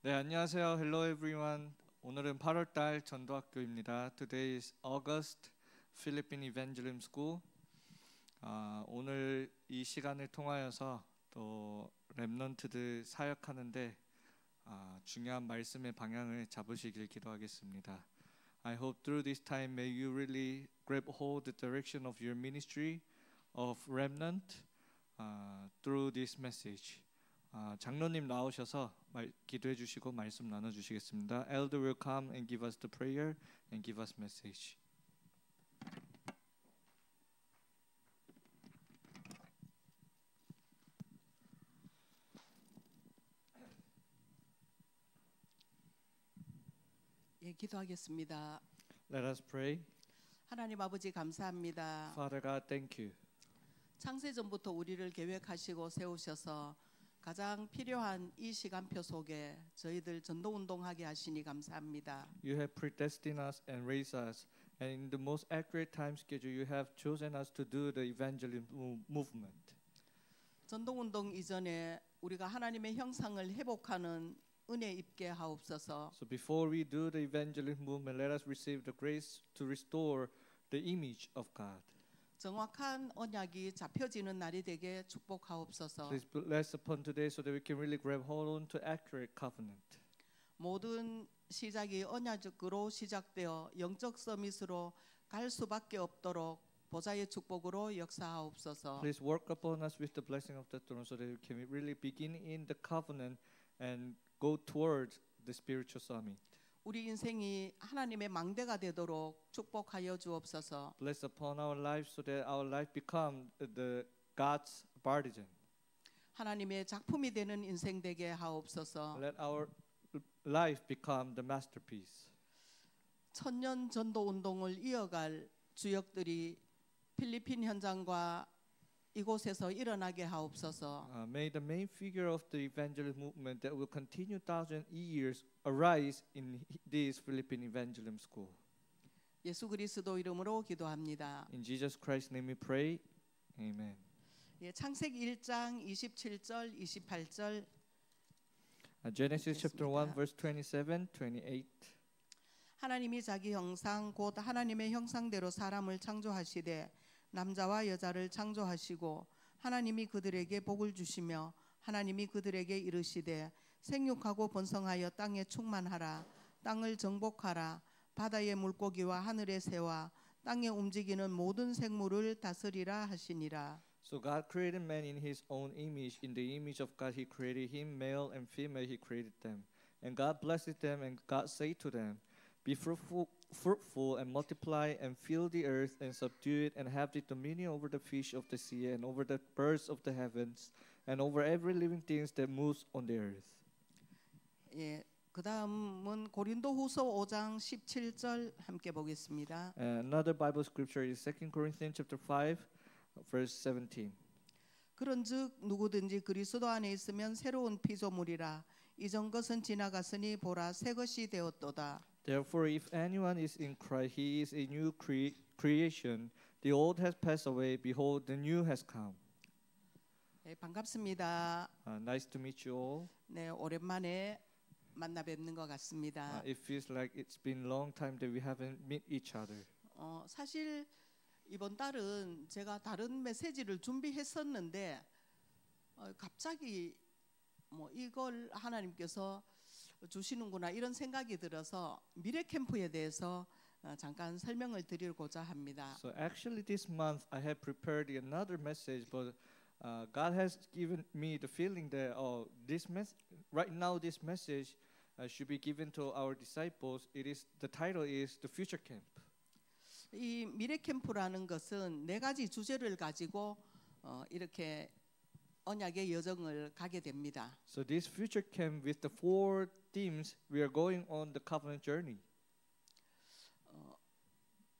네, 안녕하세요. Hello everyone. 오늘은 8월 달 전도학교입니다. Today is August Philippine Evangelism School. 오늘 이 시간을 통하여서 또 렘넌트들 사역하는데 중요한 말씀의 방향을 잡으시길 기도하겠습니다. I hope through this time may you really grab hold the direction of your ministry of remnant through this message. 장로님 나오셔서 기도해 주시고 말씀 나눠 주시겠습니다. Elder will come and give us the prayer and give us message. 예, 기도하겠습니다. Let us pray. 하나님 아버지 감사합니다. Father God, thank you. 창세전부터 우리를 계획하시고 세우셔서 가장 필요한 이 시간표 속에 저희들 전도운동하게 하시니 감사합니다. You have predestined us and raised us, and in the most accurate time schedule, you have chosen us to do the evangelism movement. 전도운동 이전에 우리가 하나님의 형상을 회복하는 은혜 입게 하옵소서. So before we do the evangelism movement, let us receive the grace to restore the image of God. 정확한 언약이 잡혀지는 날이 되게 축복하옵소서. Please bless upon today so that we can really grab hold on to accurate covenant. 모든 시작이 언약적으로 시작되어 영적 서밋으로 갈 수밖에 없도록 보좌의 축복으로 역사하옵소서. Please work upon us with the blessing of the throne so that we can really begin in the covenant and go towards the spiritual summit. 우리 인생이 하나님의 망대가 되도록 축복하여 주옵소서. Bless upon our lives so that our life become the God's partisan. 하나님의 작품이 되는 인생 되게 하옵소서. Let our life become the masterpiece. 천년 전도 운동을 이어갈 주역들이 필리핀 현장과 이곳에서 일어나게 하옵소서. May the main figure of the evangelism movement that will continue 1,000 years arise in this Philippine Evangelism School. 예수 그리스도 이름으로 기도합니다. In Jesus Christ's name we pray. Amen. 예, 창세기 1장 27절 28절 Genesis chapter 1 verse 27, 28. 하나님이 자기 형상 곧 하나님의 형상대로 사람을 창조하시되 남자와 여자를 창조하시고 하나님이 그들에게 복을 주시며 하나님이 그들에게 이르시되 생육하고 번성하여 땅에 충만하라 땅을 정복하라 바다의 물고기와 하늘의 새와 땅에 움직이는 모든 생물을 다스리라 하시니라. So God created man in his own image. In the image of God he created him, male and female he created them. And God blessed them and God said to them, be fruitful and multiply and fill the earth and subdue it and have the dominion over the fish of the sea and over the birds of the heavens and over every living thing that moves on the earth. 예, 그다음은 고린도후서 5장 17절 함께 보겠습니다. Another Bible scripture is 2 Corinthians chapter 5 verse 17. 그런즉 누구든지 그리스도 안에 있으면 새로운 피조물이라 이전 것은 지나갔으니 보라 새 것이 되었도다. Therefore, if anyone is in Christ, he is a new creation. The old has passed away. Behold, the new has come. 네, 반갑습니다. Nice to meet you all. 네, 오랜만에 만나 뵙는 것 같습니다. It feels like it's been a long time that we haven't met each other. 사실 이번 달은 제가 다른 메시지를 준비했었는데 갑자기 뭐 이걸 하나님께서 주시는구나 이런 생각이 들어서 미래 캠프에 대해서 잠깐 설명을 드리고자 합니다. So actually this month I have prepared another message, but God has given me the feeling that right now this message should be given to our disciples. The title is the Future Camp. 이 미래 캠프라는 것은 네 가지 주제를 가지고 이렇게 언약의 여정을 가게 됩니다. So this future camp with the 4 themes, we are going on the covenant journey.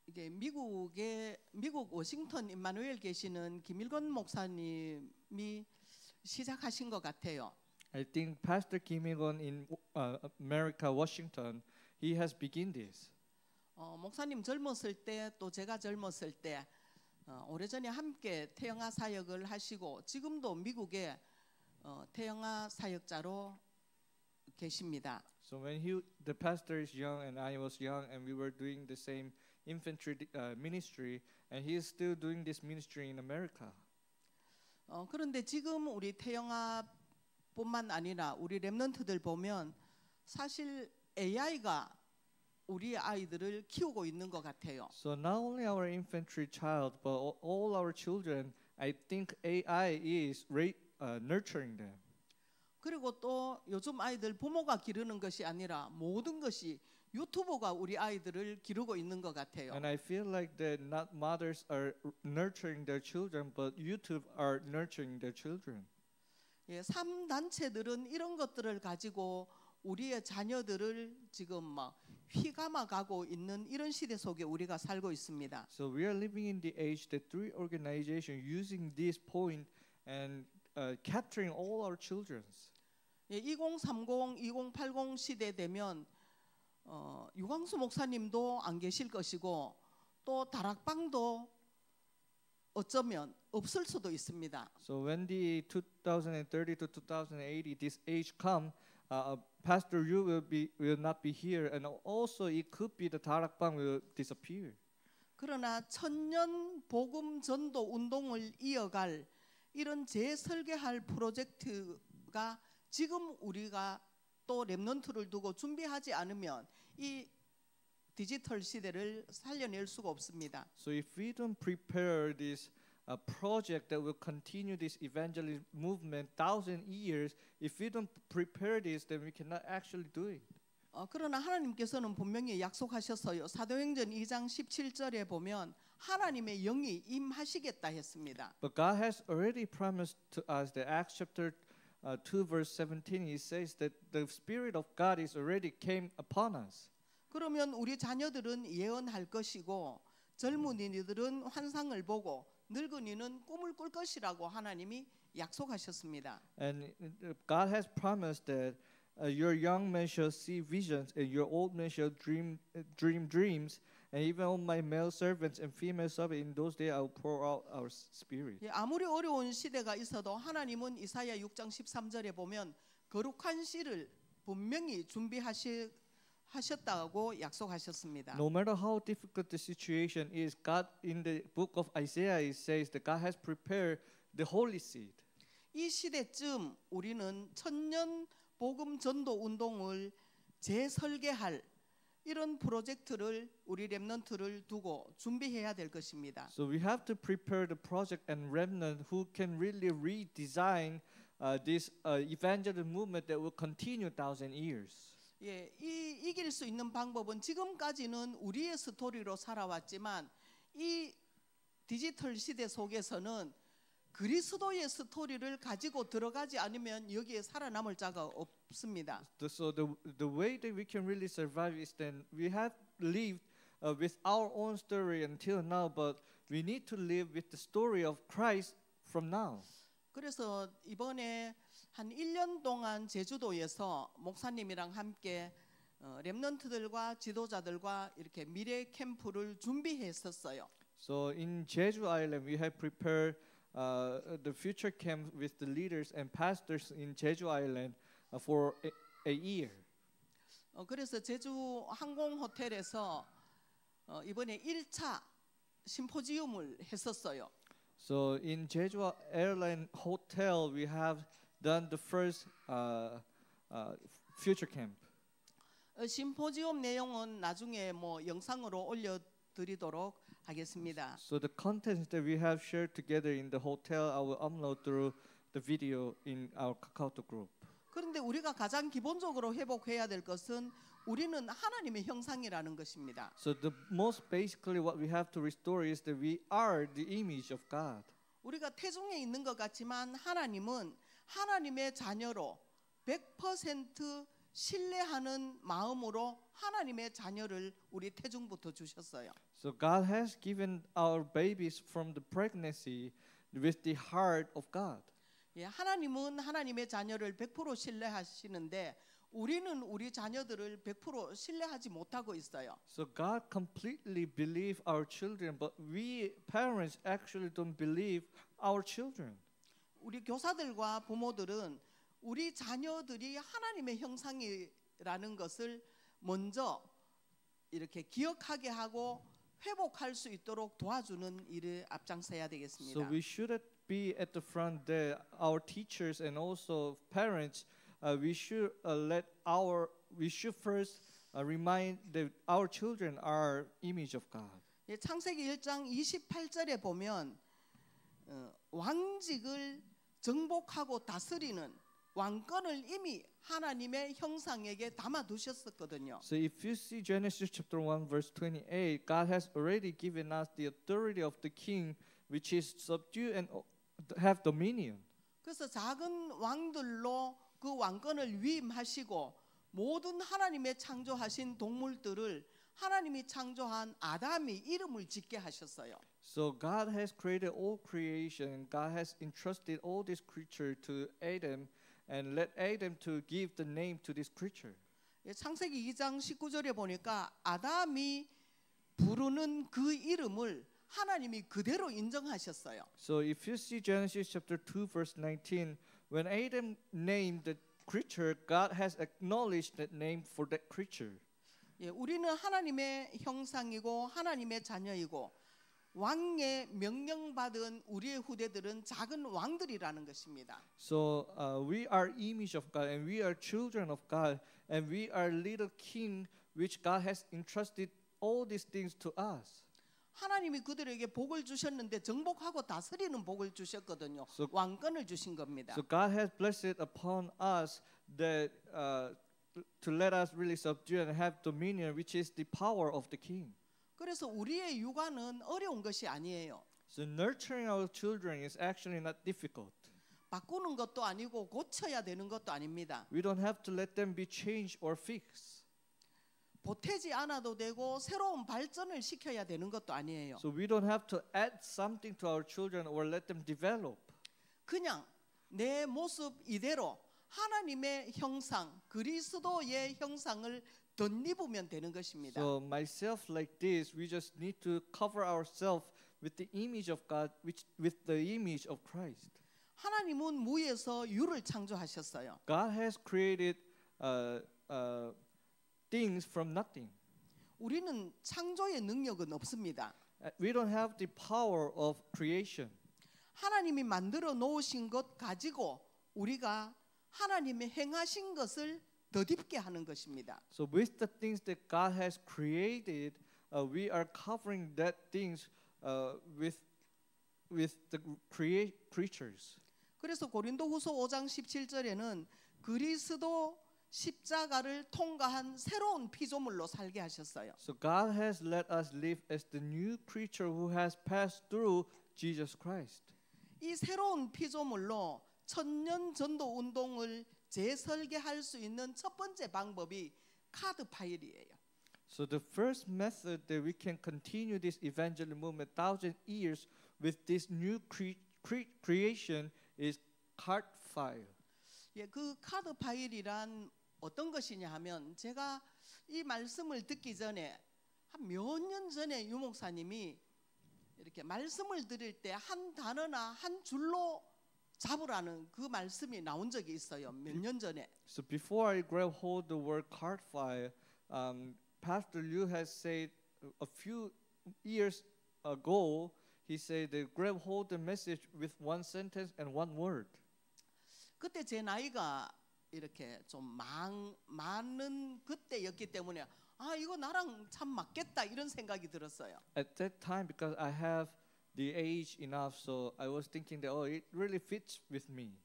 이게 미국 워싱턴 임마누엘 계시는 김일건 목사님이 시작하신 것 같아요. I think Pastor Kim Il-gon in America, Washington, he has begun this. 목사님 젊었을 때 또 제가 젊었을 때 오래전에 함께 태영아 사역을 하시고 지금도 미국에 태영아 사역자로 계십니다. So when the pastor is young and I was young and we were doing the same infantry ministry, and he is still doing this ministry in America. 그런데 지금 우리 태영아뿐만 아니라 우리 렘넌트들 보면 사실 AI가 우리 아이들을 키우고 있는 것 같아요. So not only our infantry child, but all our children, I think AI is nurturing them. 그리고 또 요즘 아이들 부모가 기르는 것이 아니라 모든 것이 유튜버가 우리 아이들을 기르고 있는 것 같아요. And I feel like that not mothers are nurturing their children, but YouTube are nurturing their children. 예, 3단체들은 이런 것들을 가지고 우리의 자녀들을 지금 막 휘감아 가고 있는 이런 시대 속에 우리가 살고 있습니다. So we are living in the age that three organizations using this point and capturing all our childrens. 예, 2030, 2080 시대 되면 유광수 목사님도 안 계실 것이고 또 다락방도 어쩌면 없을 수도 있습니다. So when the 2030 to 2080 this age come, Pastor Yu will not be here, and also it could be the Tarakbang will disappear. 그러나 천년 복음 전도 운동을 이어갈 이런 재설계할 프로젝트가 지금 우리가 또 렘넌트를 두고 준비하지 않으면 이 디지털 시대를 살려낼 수가 없습니다. So if we don't prepare this project that will continue this evangelism movement 1,000 years, if we don't prepare this, then we cannot actually do it. 그러나 하나님께서는 분명히 약속하셨어요. 사도행전 2장 17절에 보면 하나님의 영이 임하시겠다 했습니다. But God has already promised to us that Acts chapter 2 verse 17 it says that the Spirit of God is already came upon us. 그러면 우리 자녀들은 예언할 것이고 젊은이들은 환상을 보고 늙은이는 꿈을 꿀 것이라고 하나님이 약속하셨습니다. And God has promised that your young men shall see visions and your old men shall dream dreams, and even on my male servants and female servants in those days I will pour out our spirit. 예, 아무리 어려운 시대가 있어도 하나님은 이사야 6장 13절에 보면 거룩한 씨를 분명히 준비하셨다고 약속하셨습니다. No matter how difficult the situation is, God in the book of Isaiah it says that God has prepared the holy seed. 이 시대쯤 우리는 천년 복음 전도 운동을 재설계할 이런 프로젝트를 우리 렘넌트를 두고 준비해야 될 것입니다. So we have to prepare the project and remnant who can really redesign this evangelism movement that will continue 1,000 years. 예, 이길 수 있는 방법은 지금까지는 우리의 스토리로 살아왔지만 이 디지털 시대 속에서는 그리스도의 스토리를 가지고 들어가지 않으면 여기에 살아남을 자가 없습니다. So the way that we can really survive is then we have lived with our own story until now, but we need to live with the story of Christ from now. 그래서 이번에 한 1년 동안 제주도에서 목사님이랑 함께 렘넌트들과 지도자들과 이렇게 미래 캠프를 준비했었어요. So in Jeju Island, we have prepared the future camp with the leaders and pastors in Jeju Island for a year. 그래서 제주 항공 호텔에서 이번에 1차 심포지움을 했었어요. So in Jeju Airline Hotel, we have done the first future camp. 심포지움 내용은 나중에 뭐 영상으로 올려드리도록 하겠습니다. So the contents that we have shared together in the hotel, I will upload through the video in our KakaoTalk group. 그런데 우리가 가장 기본적으로 회복해야 될 것은 우리는 하나님의 형상이라는 것입니다. So the most basically what we have to restore is that we are the image of God. 우리가 태중에 있는 것 같지만 하나님은 하나님의 자녀로 100% 신뢰하는 마음으로 하나님의 자녀를 우리 태중부터 주셨어요. So God has given our babies from the pregnancy with the heart of God. 예, 하나님은 하나님의 자녀를 100% 신뢰하시는데 우리는 우리 자녀들을 100% 신뢰하지 못하고 있어요. So God completely believe our children, but we parents actually don't believe our children. 우리 교사들과 부모들은 우리 자녀들이 하나님의 형상이라는 것을 먼저 이렇게 기억하게 하고 회복할 수 있도록 도와주는 일을 앞장서야 So 되겠습니다. we should be at the front there. Our teachers and also parents, we should first remind that our children are image of God. 예, 창세기 1장 28절에 보면 왕직을 정복하고 다스리는 왕권을 이미 하나님의 형상에게 담아 두셨었거든요. So if you see Genesis chapter 1 verse 28, God has already given us the authority of the king, which is subdue and have dominion. 그래서 작은 왕들로 그 왕권을 위임하시고 모든 하나님의 창조하신 동물들을 하나님이 창조한 아담이 이름을 짓게 하셨어요. So God has created all creation. God has entrusted all this creature to Adam and let Adam to give the name to this creature. 창세기 2장 19절에 보니까 아담이 부르는 그 이름을 하나님이 그대로 인정하셨어요. So if you see Genesis chapter 2 verse 19, when Adam named the creature, God has acknowledged that name for that creature. 예, 우리는 하나님의 형상이고 하나님의 자녀이고 왕의 명령받은 우리의 후대들은 작은 왕들이라는 것입니다. So we are image of God and we are children of God and we are little king which God has entrusted all these things to us. 하나님이 그들에게 복을 주셨는데 정복하고 다스리는 복을 주셨거든요. So- 왕권을 주신 겁니다. So God has blessed upon us that to let us really subdue and have dominion, which is the power of the king. 그래서 우리의 육아는 어려운 것이 아니에요. So nurturing our children is actually not difficult. 바꾸는 것도 아니고 고쳐야 되는 것도 아닙니다. We don't have to let them be changed or fixed. 보태지 않아도 되고 새로운 발전을 시켜야 되는 것도 아니에요. So we don't have to add something to our children or let them develop. 그냥 내 모습 이대로 하나님의 형상, 그리스도의 형상을 덧입으면 되는 것입니다. So myself like this, we just need to cover ourselves with the image of God, with the image of Christ. 하나님은 무에서 유를 창조하셨어요. God has created things from nothing. 우리는 창조의 능력은 없습니다. We don't have the power of creation. 하나님이 만들어 놓으신 것 가지고 우리가 하나님의 행하신 것을 덧입게 하는 것입니다. So with the things that God has created, we are covering that things with the creatures. 그래서 고린도후서 5장 17절에는 그리스도 십자가를 통과한 새로운 피조물로 살게 하셨어요. So God has let us live as the new creature who has passed through Jesus Christ. 이 새로운 피조물로 천년 전도 운동을 재설계할 수 있는 첫 번째 방법이 카드 파일이에요. So the first method that we can continue this evangelical movement 1,000 years with this new creation is card file. 예, 그 카드 파일이란 어떤 것이냐 하면 제가 이 말씀을 듣기 전에 한 몇 년 전에 유목사님이 이렇게 말씀을 드릴 때 한 단어나 한 줄로 잡으라는 그 말씀이 나온 적이 있어요. 몇 년 전에. So before I grab hold the word card file, Pastor Liu has said a few years ago, he said that grab hold the message with one sentence and one word. 그때 제 나이가 이렇게 좀 많은 그때였기 때문에 아 이거 나랑 참 맞겠다 이런 생각이 들었어요. At that time, because I have the age enough, so I was thinking that it really fits with me.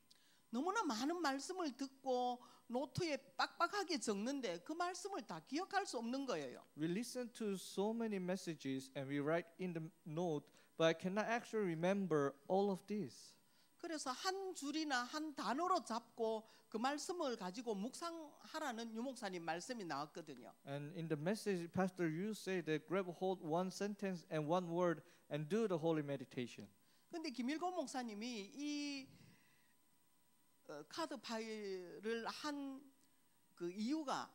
너무나 많은 말씀을 듣고 노트에 빡빡하게 적는데 그 말씀을 다 기억할 수 없는 거예요. We listen to so many messages and we write in the note, but I cannot actually remember all of this. 그래서 한 줄이나 한 단어로 잡고 그 말씀을 가지고 묵상하라는 유목사님 말씀이 나왔거든요. And in the message, Pastor Yu said that grab hold one sentence and one word and do the holy meditation. 근데 김일곤 목사님이 이 카드 파일을 한 그 이유가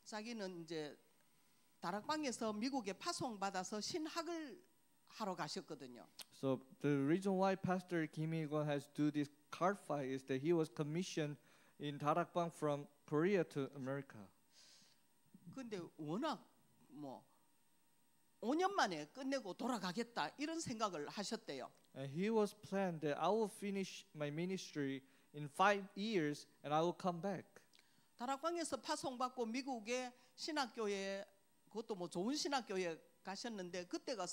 자기는 이제 다락방에서 미국에 파송받아서 신학을 하러 가셨거든요. So the reason why Pastor Kim Il-kwon has do this card file is that he was commissioned in Darakbang from Korea to America. 근데 워낙 뭐 5년 만에 끝내고 돌아가겠다 이런 생각을 하셨대요. And he was planned that I will finish my ministry in 5 years and I will come back. 다락방에서 파송받고 미국의 신학교에 그것도 뭐 좋은 신학교에 가셨는데 그때가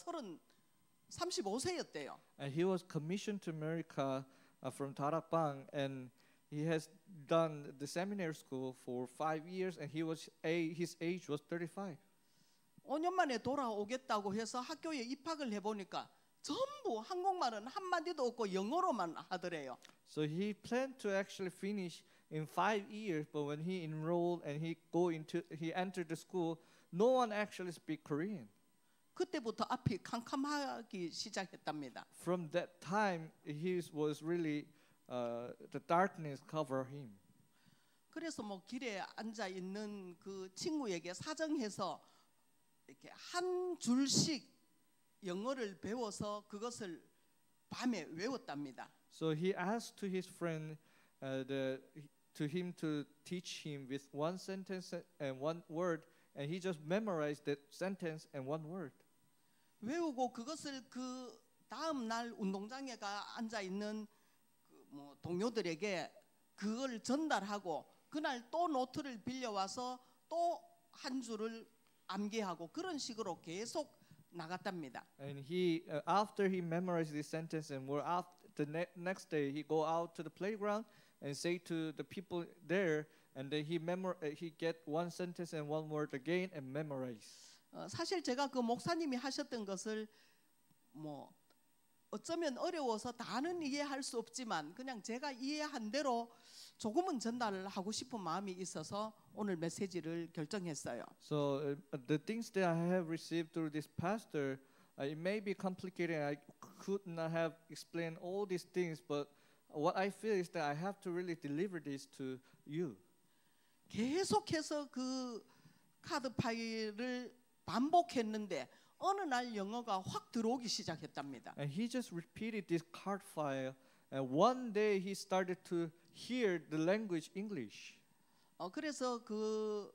35세였대요. And he was commissioned to America from Darakbang, and he has done the seminary school for 5 years, and his age was 35. 5년 만에 돌아오겠다고 해서 학교에 입학을 해보니까 전부 한국말은 한마디도 없고 영어로만 하더래요. So he planned to actually finish in 5 years, but when he enrolled and he entered the school, no one actually speak Korean. 그때부터 앞이 캄캄하기 시작했답니다. From that time, he was really the darkness covered him. 그래서 뭐 길에 앉아 있는 그 친구에게 사정해서 이렇게 한 줄씩 영어를 배워서 그것을 밤에 외웠답니다. So he asked to his friend to him to teach him with one sentence and one word, and he just memorized that sentence and one word. 외우고 그것을 그 다음 날 운동장에 가 앉아 있는 뭐 동료들에게 그걸 전달하고 그날 또 노트를 빌려와서 또 한 줄을 암기하고 그런 식으로 계속 나갔답니다. And he after he memorized this sentence and next day he go out to the playground and say to the people there, and then he get one sentence and one word again and memorize. 사실 제가 그 목사님이 하셨던 것을 뭐 어쩌면 어려워서 다는 이해할 수 없지만 그냥 제가 이해한 대로 조금은 전달하고 싶은 마음이 있어서 오늘 메시지를 결정했어요. So the things that I have received through this pastor, it may be complicated. I could not have explained all these things, but what I feel is that I have to really deliver this to you. 계속해서 그 카드 파일을 반복했는데 어느 날 영어가 확 들어오기 시작했답니다. And he just repeated this card file, and one day he started to hear the language English. 그래서 그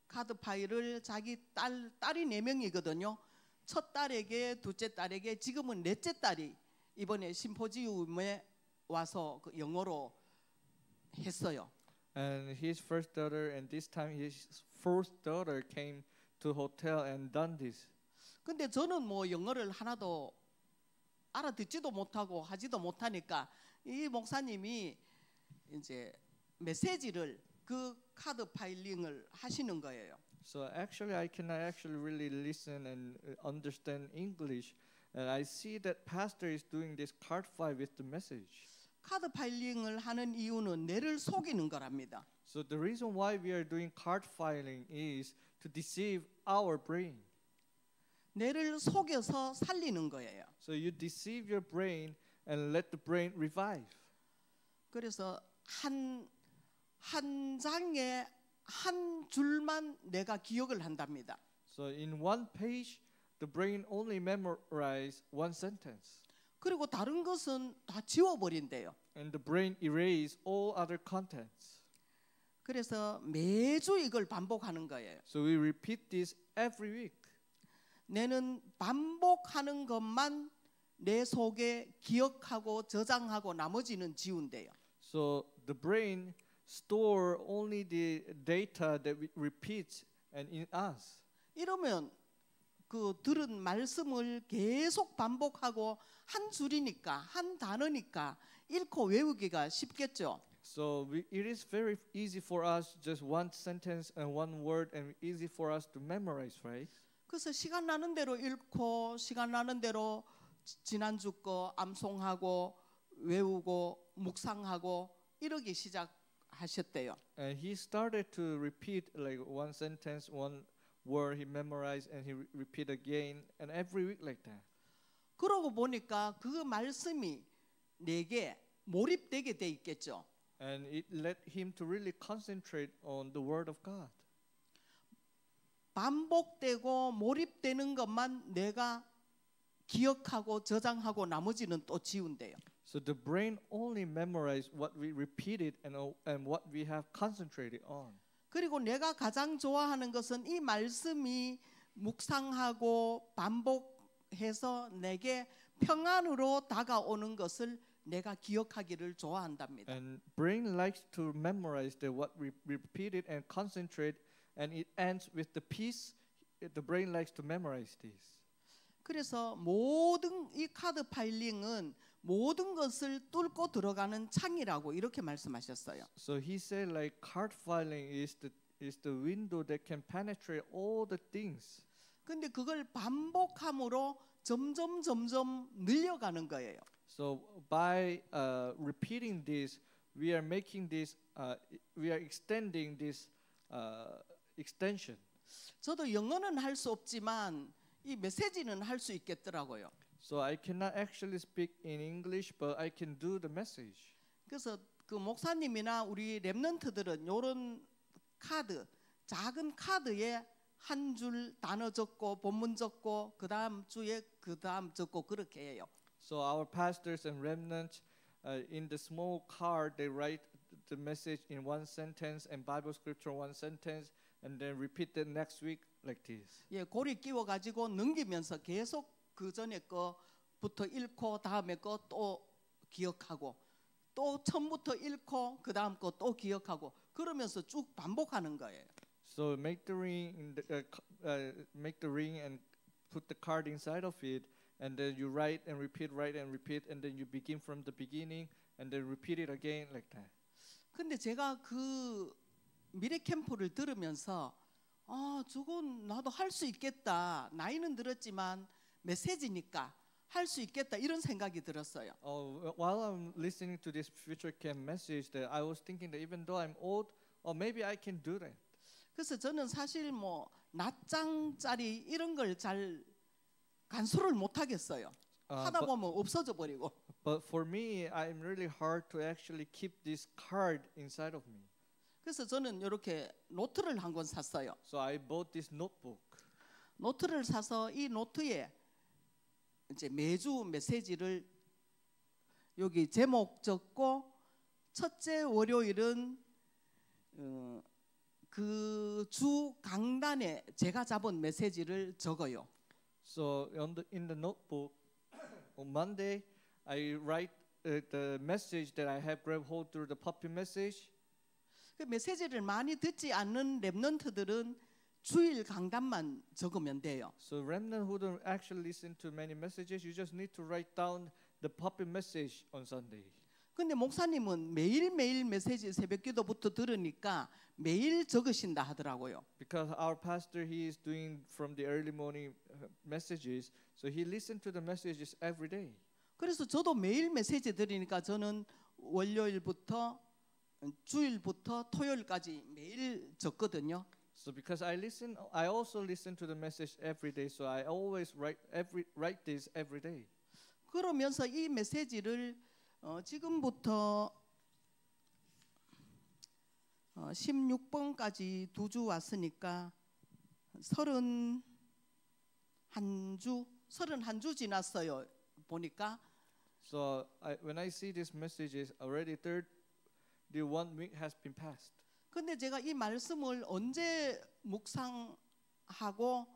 카드 파일을 자기 딸이 4명이거든요. 첫 딸에게, 둘째 딸에게, 지금은 넷째 딸이 이번에 심포지움에 와서 그 영어로 했어요. And his first daughter, and this time his fourth daughter came to hotel and done this. 근데 저는 뭐 영어를 하나도 알아듣지도 못하고 하지도 못하니까 이 목사님이 이제 메시지를 그 카드 파일링을 하시는 거예요. So actually I cannot actually really listen and understand English, and I see that pastor is doing this card file with the message. 카드 파일링을 하는 이유는 뇌를 속이는 거랍니다. So the reason why we are doing card filing is to deceive our brain. 뇌를 속여서 살리는 거예요. So you deceive your brain and let the brain revive. 그래서 한 장에 한 줄만 내가 기억을 한답니다. So in one page, the brain only memorize one sentence. 그리고 다른 것은 다 지워버린대요. And the brain erase all other contents. 그래서 매주 이걸 반복하는 거예요. So we repeat this every week. 뇌는 반복하는 것만 내 속에 기억하고 저장하고 나머지는 지운대요. So the brain store only the data that we repeat and in us. 이러면 그 들은 말씀을 계속 반복하고 한 줄이니까 한 단어니까 읽고 외우기가 쉽겠죠. So it is very easy for us, just one sentence and one word, and easy for us to memorize, right? 그래서 시간 나는 대로 읽고 시간 나는 대로 지난주 거 암송하고 외우고 묵상하고 이러기 시작하셨대요. And he started to repeat like one sentence, one word he memorized, and he repeat again, and every week like that. 그러고 보니까 그 말씀이 내게 몰입되게 돼 있겠죠. And it led him to really concentrate on the word of God. 반복되고 몰입되는 것만 내가 기억하고 저장하고 나머지는 또 지운대요. So the brain only memorize what we repeated and what we have concentrated on. 그리고 내가 가장 좋아하는 것은 이 말씀이 묵상하고 반복해서 내게 평안으로 다가오는 것을 내가 기억하기를 좋아한답니다. And brain likes to memorize what we repeated and concentrate, and it ends with the peace. The brain likes to memorize this. 그래서 모든 이 카드 파일링은 모든 것을 뚫고 들어가는 창이라고 이렇게 말씀하셨어요. So he said like card filing is the window that can penetrate all the things. 근데 그걸 반복함으로 점점 늘려가는 거예요. So by repeating this, we are making this, we are extending this extension. 저도 영어는 할 수 없지만 이 메시지는 할 수 있겠더라고요. So I cannot actually speak in English, but I can do the message. 그래서 그 목사님이나 우리 렘넌트들은 이런 카드, 작은 카드에 한 줄 단어 적고 본문 적고 그 다음 주에 그 다음 적고 그렇게 해요. So our pastors and remnants, in the small card, they write the message in one sentence and Bible scripture one sentence, and then repeat the next week like this. 예, 고리 끼워 가지고 넘기면서 계속 그 전에 거부터 읽고 다음에 거 또 기억하고 또 처음부터 읽고 그 다음 거 또 기억하고 그러면서 쭉 반복하는 거예요. So make the ring and put the card inside of it, and then you write and repeat, and then you begin from the beginning, and then repeat it again like that. 근데 제가 그 미래 캠프를 들으면서 저건 나도 할 수 있겠다. 나이는 들었지만 메시지니까 할 수 있겠다 이런 생각이 들었어요. While I'm listening to this future camp message, that I was thinking that even though I'm old, maybe I can do that. 그래서 저는 사실 뭐 낱장짜리 이런 걸 잘 간수를 못 하겠어요. 하다 보면 없어져 버리고. But for me, I'm really hard to actually keep this card inside of me. 그래서 저는 이렇게 노트를 한 권 샀어요. So I bought this notebook. 노트를 사서 이 노트에 이제 매주 메시지를 여기 제목 적고 첫째 월요일은 그 주 강단에 제가 잡은 메시지를 적어요. So in the notebook, on Monday, I write the message that I have grabbed hold through the puppy message. 그 메시지를 많이 듣지 않는 렘넌트들은 주일 강단만 적으면 돼요. So remnant who don't actually listen to many messages, you just need to write down the puppy message on Sunday. 근데 목사님은 매일매일 메시지 새벽기도부터 들으니까 매일 적으신다 하더라고요. Because our pastor, he is doing from the early morning messages, so he listened to the messages every day. 그래서 저도 매일 메시지 들으니까 저는 월요일부터 주일부터 토요일까지 매일 적거든요. So because I also listen to the message every day, so I always write this every day. 그러면서 이 메시지를 지금부터 16번까지 2주 왔으니까 31주 지났어요. 보니까. So when I see these messages, already the 1 week has been passed. 근데 제가 이 말씀을 언제 묵상하고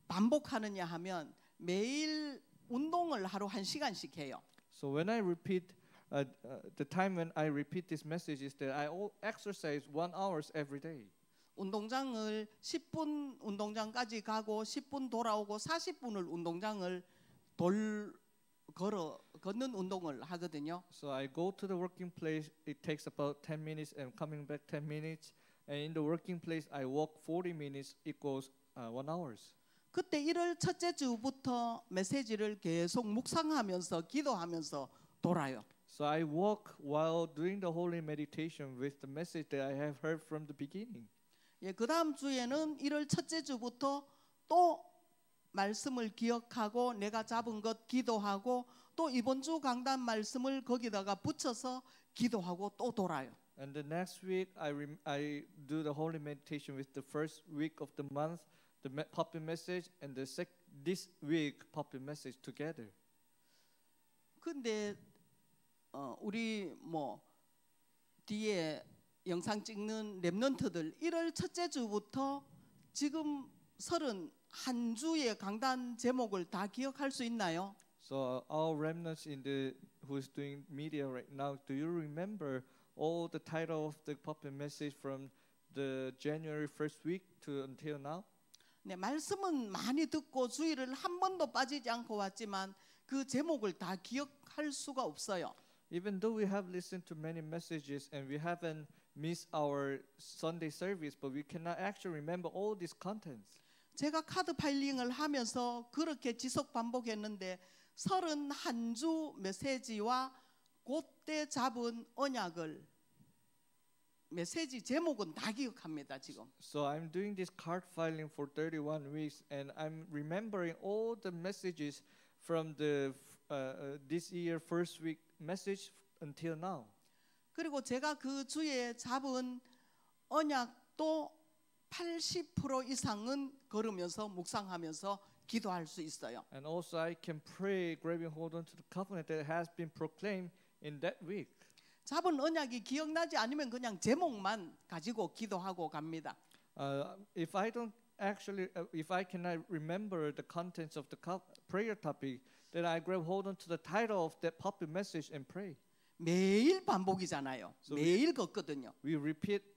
반복하느냐 하면 매일 운동을 하루 1시간씩 해요. So when I repeat, the time when I repeat this message is that I exercise 1 hour every day. 운동장을 10분 운동장까지 가고 10분 돌아오고 40분을 운동장을 걷는 운동을 하거든요. So I go to the working place. It takes about 10 minutes, and coming back 10 minutes. And in the working place, I walk 40 minutes equals 1 hour. 그때 1월 첫째 주부터 메시지를 계속 묵상하면서 기도하면서 돌아요. So I walk while doing the holy meditation with the message that I have heard from the beginning. 예, 그 다음 주에는 1월 첫째 주부터 또 말씀을 기억하고 내가 잡은 것 기도하고 또 이번 주 강단 말씀을 거기다가 붙여서 기도하고 또 돌아요. And the next week I do the holy meditation with the first week of the month, the puppy message, and this week puppy message together. 근데 우리 뭐 뒤에 영상 찍는 랩넌트들 1월 첫째 주부터 지금 31주의 강단 제목을 다 기억할 수 있나요? So our remnants in the who is doing media right now, do you remember all the title of the puppet message from the January first week to until now? 네, 말씀은 많이 듣고 주일을 한 번도 빠지지 않고 왔지만 그 제목을 다 기억할 수가 없어요. Even though we have listened to many messages and we haven't missed our Sunday service, but we cannot actually remember all these contents. 제가 카드 파일링을 하면서 그렇게 지속 반복했는데 31주 메시지와 그때 잡은 언약을 메시지 제목은 다 기억합니다, 지금. So I'm doing this card filing for 31 weeks and I'm remembering all the messages from the this year first week message until now. 그리고 제가 그 주에 잡은 언약도 80% 이상은 걸으면서 묵상하면서 기도할 수 있어요. And also I can pray grabbing hold on to the covenant that has been proclaimed in that week. 잡은 언약이 기억나지 않으면 그냥 제목만 가지고 기도하고 갑니다. If I don't actually, if I cannot remember the contents of the prayer topic, then I grab hold on to the title of that puppet message and pray. 매일 반복이잖아요. So 매일 걷거든요.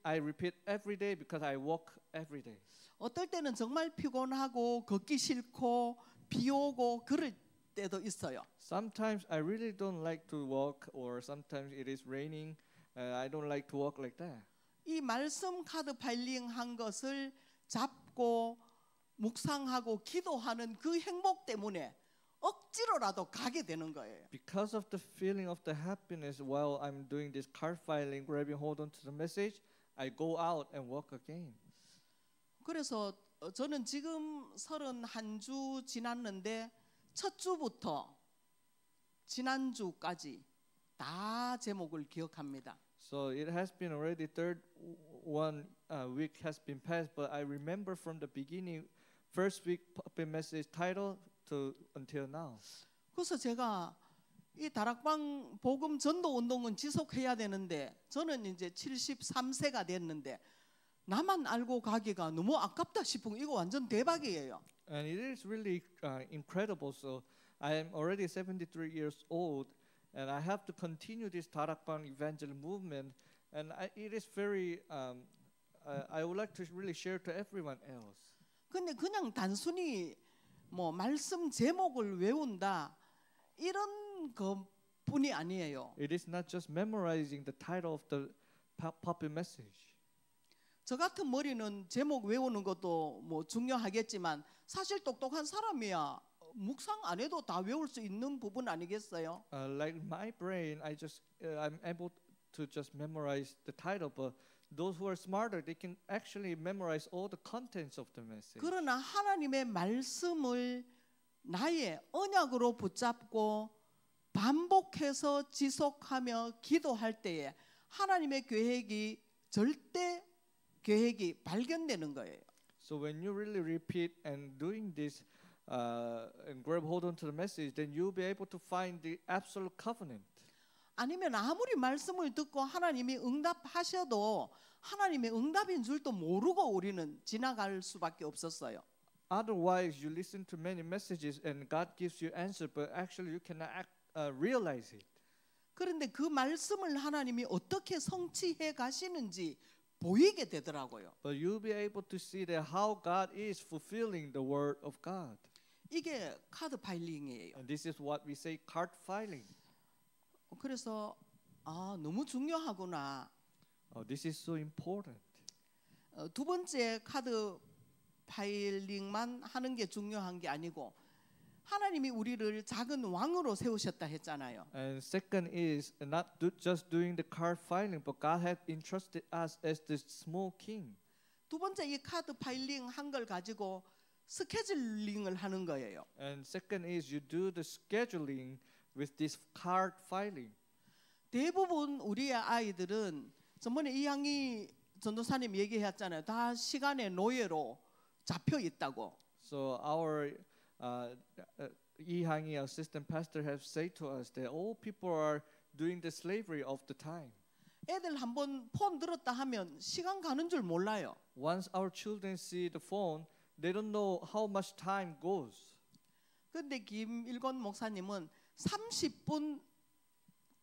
I repeat every day because I walk every day. 어떨 때는 정말 피곤하고 걷기 싫고 비 오고 그럴 때도 있어요. Sometimes I really don't like to walk, or sometimes it is raining. I don't like to walk like that. 이 말씀 카드 파일링 한 것을 잡고 묵상하고 기도하는 그 행복 때문에 억지로라도 가게 되는 거예요. Because of the feeling of the happiness while I'm doing this card filing, grabbing hold on to the message, I go out and walk again. 그래서 저는 지금 31주 지났는데 첫 주부터 지난주까지 다 제목을 기억합니다. So it has been already one week has been passed, but I remember from the beginning, first week puppet message title to until now. 그래서 제가 이 다락방 복음 전도 운동은 지속해야 되는데 저는 이제 73세가 됐는데 나만 알고 가기가 너무 아깝다 싶은 거 이거 완전 대박이에요. And it is really incredible. So I am already 73 years old, and I have to continue this Tarakbang evangel movement. And it is very, I would like to really share to everyone else. 근데 그냥 단순히 뭐 말씀 제목을 외운다 이런 것뿐이 아니에요. It is not just memorizing the title of the puppet message. 저 같은 머리는 제목 외우는 것도 뭐 중요하겠지만 사실 똑똑한 사람이야 묵상 안 해도 다 외울 수 있는 부분 아니겠어요? Like my brain, I'm able to just memorize the title, but those who are smarter, they can actually memorize all the contents of the message. 그러나 하나님의 말씀을 나의 언약으로 붙잡고 반복해서 지속하며 기도할 때에 하나님의 계획이 발견되는 거예요. So when you really repeat and doing this and grab hold onto the message, then you'll be able to find the absolute covenant. 아니면 아무리 말씀을 듣고 하나님이 응답하셔도 하나님의 응답인 줄도 모르고 우리는 지나갈 수밖에 없었어요. Otherwise, you listen to many messages and God gives you answer, but actually you cannot realize it. 그런데 그 말씀을 하나님이 어떻게 성취해 가시는지 보이게 되더라고요. But you'll be able to see that how God is fulfilling the word of God. 이게 카드 파일링이에요. And this is what we say card filing. 그래서 너무 중요하구나. This is so important. 두 번째 카드 파일링만 하는 게 중요한 게 아니고 하나님이 우리를 작은 왕으로 세우셨다 했잖아요. And second is not just doing the card filing, but God has entrusted us as the small king. 두 번째 이 카드 파일링 한 걸 가지고 스케줄링을 하는 거예요. And second is you do the scheduling with this card filing. 대부분 우리의 아이들은 저번에 이향희 전도사님 얘기했잖아요. 다 시간의 노예로 잡혀 있다고. So our Lee Hangi, assistant pastor, have said to us that all people are during the slavery of the time. 애들 한번 폰 들었다 하면 시간 가는 줄 몰라요. Once our children see the phone, they don't know how much time goes. 근데 김일권 목사님은 30분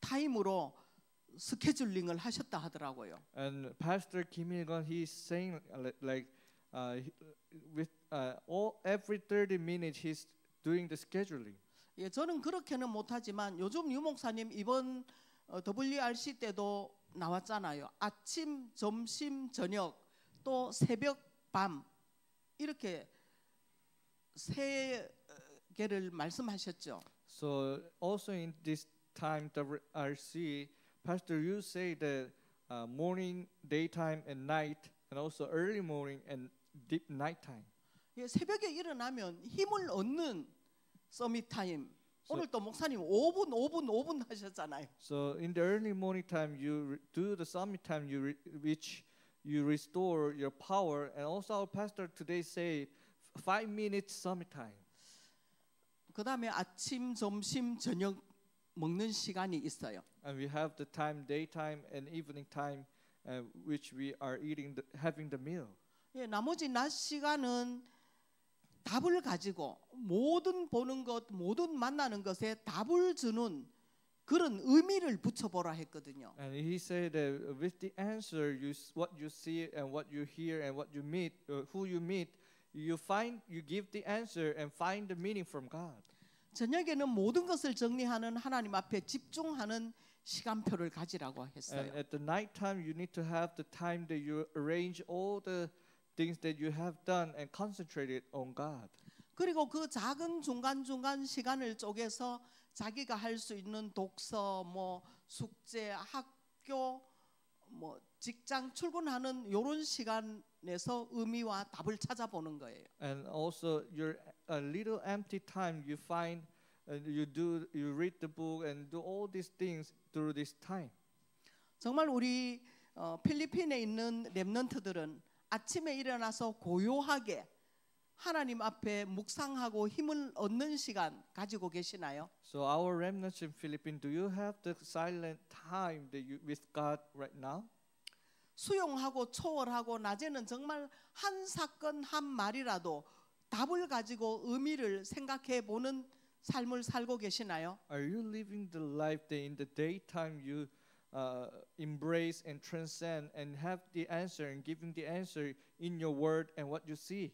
타임으로 스케줄링을 하셨다 하더라고요. And Pastor Kim Il-gun, he's saying every 30 minutes he's doing the scheduling. 예, 저는 그렇게는 못하지만 요즘 유 목사님 이번 WRC 때도 나왔잖아요. 아침, 점심, 저녁 또 새벽, 밤 이렇게 세 개를 말씀하셨죠. So also in this time WRC, Pastor Yu say that morning, daytime, and night, and also early morning and deep nighttime. 예, 새벽에 일어나면 힘을 얻는 서밋 타임. 오늘 또 목사님 5분 하셨잖아요. So in the early morning time, you do the summit time, which you restore your power, and also our pastor today say 5 minutes summit time. 그 다음에 아침, 점심, 저녁 먹는 시간이 있어요. And we have the time, daytime and evening time, which we are having the meal. 예, 나머지 낮 시간은 답을 가지고 모든 보는 것, 모든 만나는 것에 답을 주는 그런 의미를 붙여보라 했거든요. And he said that with the answer, what you see and what you hear and what you meet, who you meet, you give the answer and find the meaning from God. 저녁에는 모든 것을 정리하는 하나님 앞에 집중하는 시간표를 가지라고 했어요. And at the night time, you need to have the time that you arrange all the things that you have done and concentrate it on God. 그리고 그 작은 중간중간 시간을 쪼개서 자기가 할 수 있는 독서, 뭐 숙제, 학교, 뭐 직장 출근하는 이런 시간에서 의미와 답을 찾아보는 거예요. And also your little empty time you find, you read the book and do all these things through this time. 정말 우리 필리핀에 있는 렘넌트들은 아침에 일어나서 고요하게 하나님 앞에 묵상하고 힘을 얻는 시간 가지고 계시나요? So our remnants in Philippines, do you have the silent time that you with God right now? 수용하고 초월하고 낮에는 정말 한 사건 한 말이라도 답을 가지고 의미를 생각해 보는 삶을 살고 계시나요? Are you living the life that in the daytime you embrace and transcend and have the answer and giving the answer in your word and what you see?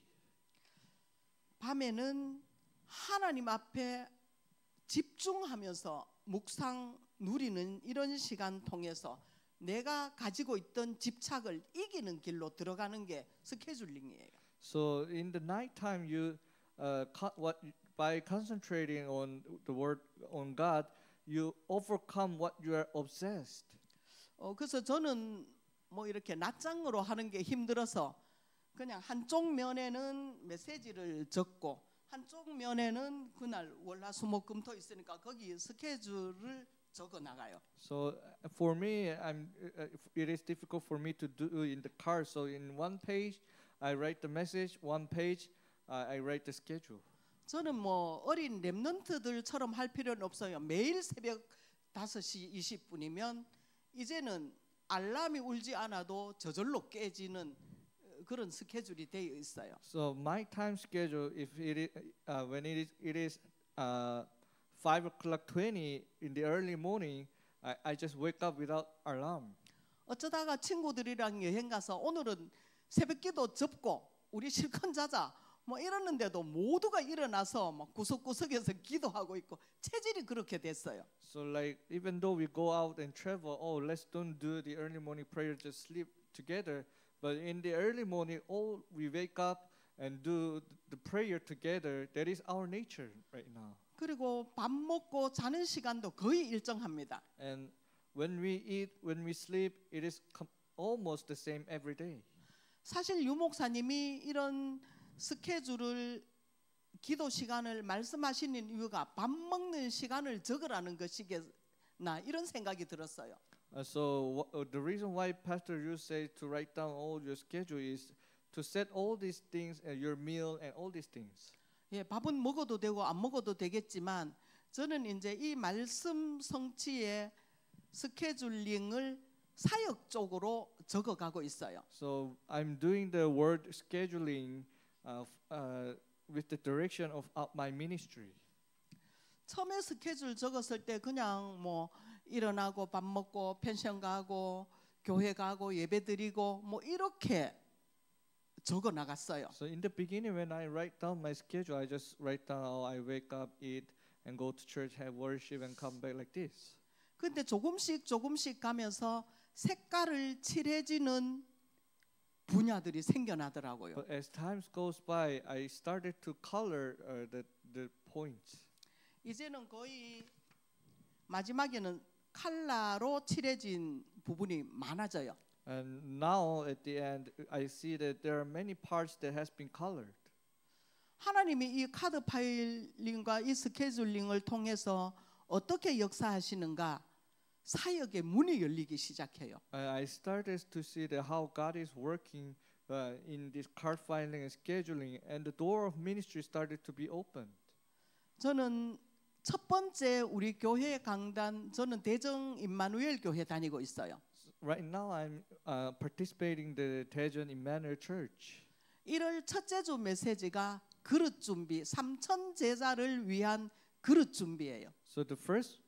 밤에는 하나님 앞에 집중하면서 묵상 누리는 이런 시간 통해서 내가 가지고 있던 집착을 이기는 길로 들어가는 게 스케줄링이에요. So in the nighttime, you by concentrating on the word on God, you overcome what you are obsessed. 그래서 저는 뭐 이렇게 낮장으로 하는 게 힘들어서 그냥 한쪽 면에는 메시지를 적고 한쪽 면에는 그날 월화수목금토 있으니까 거기 스케줄을 적어 나가요. So for me, it is difficult for me to do in the car. So in one page, I write the message. One page, I write the schedule. 저는 뭐 어린 렘넌트들처럼 할 필요는 없어요. 매일 새벽 5시 20분이면 이제는 알람이 울지 않아도 저절로 깨지는 그런 스케줄이 되어 있어요. So my time schedule, if when it is 5:20 in the early morning, I just wake up without alarm. 어쩌다가 친구들이랑 여행 가서 오늘은 새벽기도 접고 우리 실컷 자자 뭐 이러는데도 모두가 일어나서 막 구석구석에서 기도하고 있고 체질이 그렇게 됐어요. So like even though we go out and travel, let's don't do the early morning prayer, just sleep together. But in the early morning, we wake up and do the prayer together. That is our nature right now. 그리고 밥 먹고 자는 시간도 거의 일정합니다. And when we eat, when we sleep, it is almost the same every day. 사실 유 목사님이 이런 스케줄을 기도 시간을 말씀하시는 이유가 밥 먹는 시간을 적으라는 것이겠나 이런 생각이 들었어요. So the reason why Pastor Yu say to write down all your schedule is to set all these things, your meal and all these things. 예, 밥은 먹어도 되고 안 먹어도 되겠지만 저는 이제 이 말씀 성취에 스케줄링을 사역 쪽으로 적어가고 있어요. So I'm doing the word scheduling with the direction of my ministry. 처음에 스케줄 적었을 때 그냥 뭐 일어나고 밥 먹고 펜션 가고 교회 가고 예배 드리고 뭐 이렇게 적어 나갔어요. So in the beginning, when I write down my schedule, I just write down, oh, I wake up, eat, and go to church, have worship, and come back like this. 근데 조금씩 가면서 색깔을 칠해지는 분야들이 생겨나더라고요. But as time goes by, I started to color the points. 이제는 거의 마지막에는 컬러로 칠해진 부분이 많아져요. And now at the end, I see that there are many parts that has been colored. 하나님이 이 카드 파일링과 이 스케줄링을 통해서 어떻게 역사하시는가 사역의 문이 열리기 시작해요. I started to see that how God is working in this card filing and scheduling, and the door of ministry started to be opened. 저는 첫 번째 우리 교회 강단 저는 대정 임마누엘 교회 다니고 있어요. Right now, I'm participating in the Daejeon Emmanuel Church. 1월 첫째 주 메시지가 그릇 준비, 3천 제자를 위한 그릇 준비예요. So the first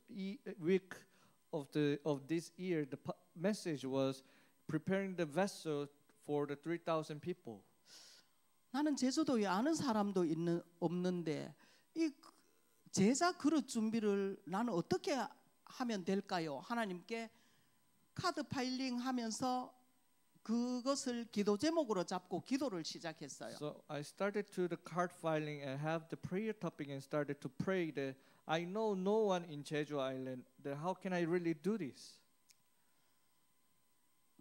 week of this year, the message was preparing the vessel for the 3,000 people. 나는 제주도에 아는 사람도 없는데 이 제자 그릇 준비를 나는 어떻게 하면 될까요? 하나님께 카드 파일링 하면서 그것을 기도 제목으로 잡고 기도를 시작했어요. So I started to the card filing and have the prayer topic and started to pray that I know no one in Jeju Island. That how can I really do this?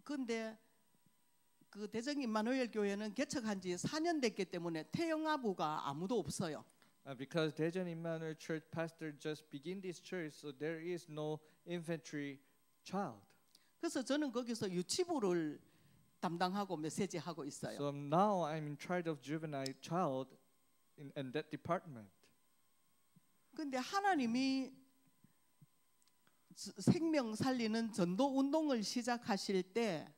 근데 그 대정 임마누엘 교회는 개척한 지 4년 됐기 때문에 태영아부가 아무도 없어요. Because Daejeon Emmanuel Church pastor just begin this church, so there is no infantry child. 그래서 저는 거기서 유치부를 담당하고 메시지하고 있어요. So now I'm in charge of juvenile child in that department. 근데 하나님이 생명 살리는 전도 운동을 시작하실 때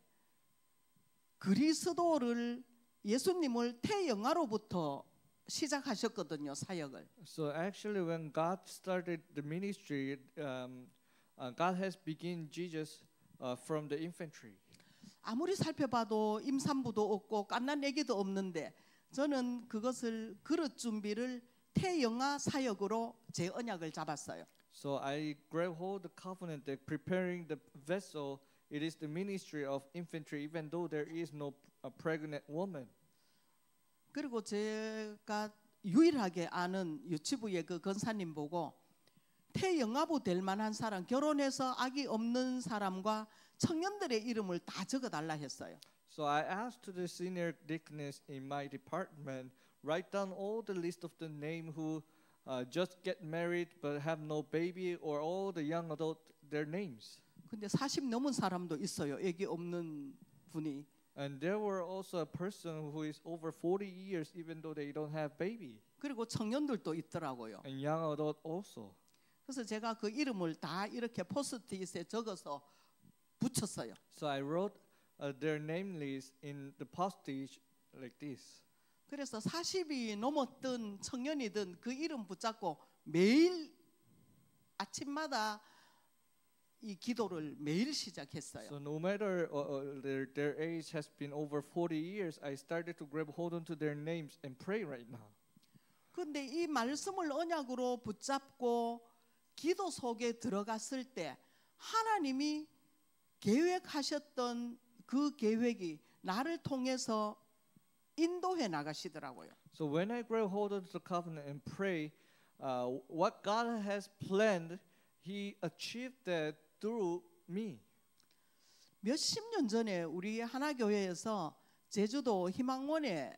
그리스도를 예수님을 태영아로부터 시작하셨거든요, 사역을. So actually, when God started the ministry, God has begun Jesus from the infantry. 아무리 살펴봐도 임산부도 없고 갓난 아기도 없는데 저는 그것을 그릇 준비를 태영아 사역으로 제 언약을 잡았어요. So I grab hold the covenant that preparing the vessel, it is the ministry of infantry, even though there is no pregnant woman. 그리고 제가 유일하게 아는 유치부의 그 권사님 보고 태영아부 될 만한 사람, 결혼해서 아기 없는 사람과 청년들의 이름을 다 적어달라 했어요. So I asked to the senior deaconess in my department, write down all the list of the name who just get married but have no baby, or all the young adult, their names. 근데 40 넘은 사람도 있어요. 아기 없는 분이. And there were also a person who is over 40 years, even though they don't have baby. 그리고 청년들도 있더라고요. And young adult also. 그래서 제가 그 이름을 다 이렇게 포스트잇에 적어서 붙였어요. So I wrote their name list in the postage like this. 그래서 40이 넘었던 청년이든 그 이름 붙잡고 매일 아침마다 이 기도를 매일 시작했어요. So no matter their age has been over 40 years, I started to grab hold onto their names and pray right now. 근데 이 말씀을 언약으로 붙잡고 기도 속에 들어갔을 때 하나님이 계획하셨던 그 계획이 나를 통해서 인도해 나가시더라고요. So when I grab hold onto the covenant and pray, what God has planned, He achieved that through me. 몇십 년 전에 우리 하나교회에서 제주도 희망원에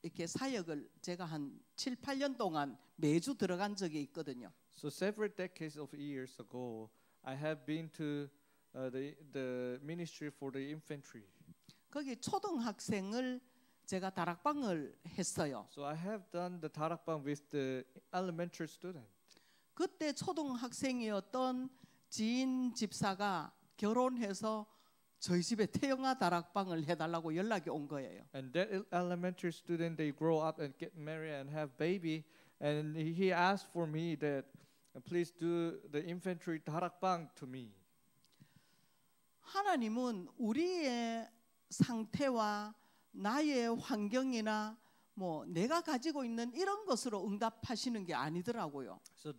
이렇게 사역을 제가 한 7, 8년 동안 매주 들어간 적이 있거든요. So several decades of years ago, I have been to the ministry for the infantry. 거기 초등학생을 제가 다락방을 했어요. So I have done the darakbang with the elementary student. 그때 초등학생이었던 지인 집사가 결혼해서 저희 집에 태영아 다락방을 해달라고 연락이 온 거예요. And that elementary student, they grow up and get married and have baby, and he asked for me that please do the infantry darakbang to me. 하나님은 우리의 상태와 나의 환경이나 뭐 내가 가지고 있는 이런 것으로 응답하시는 게 아니더라고요. So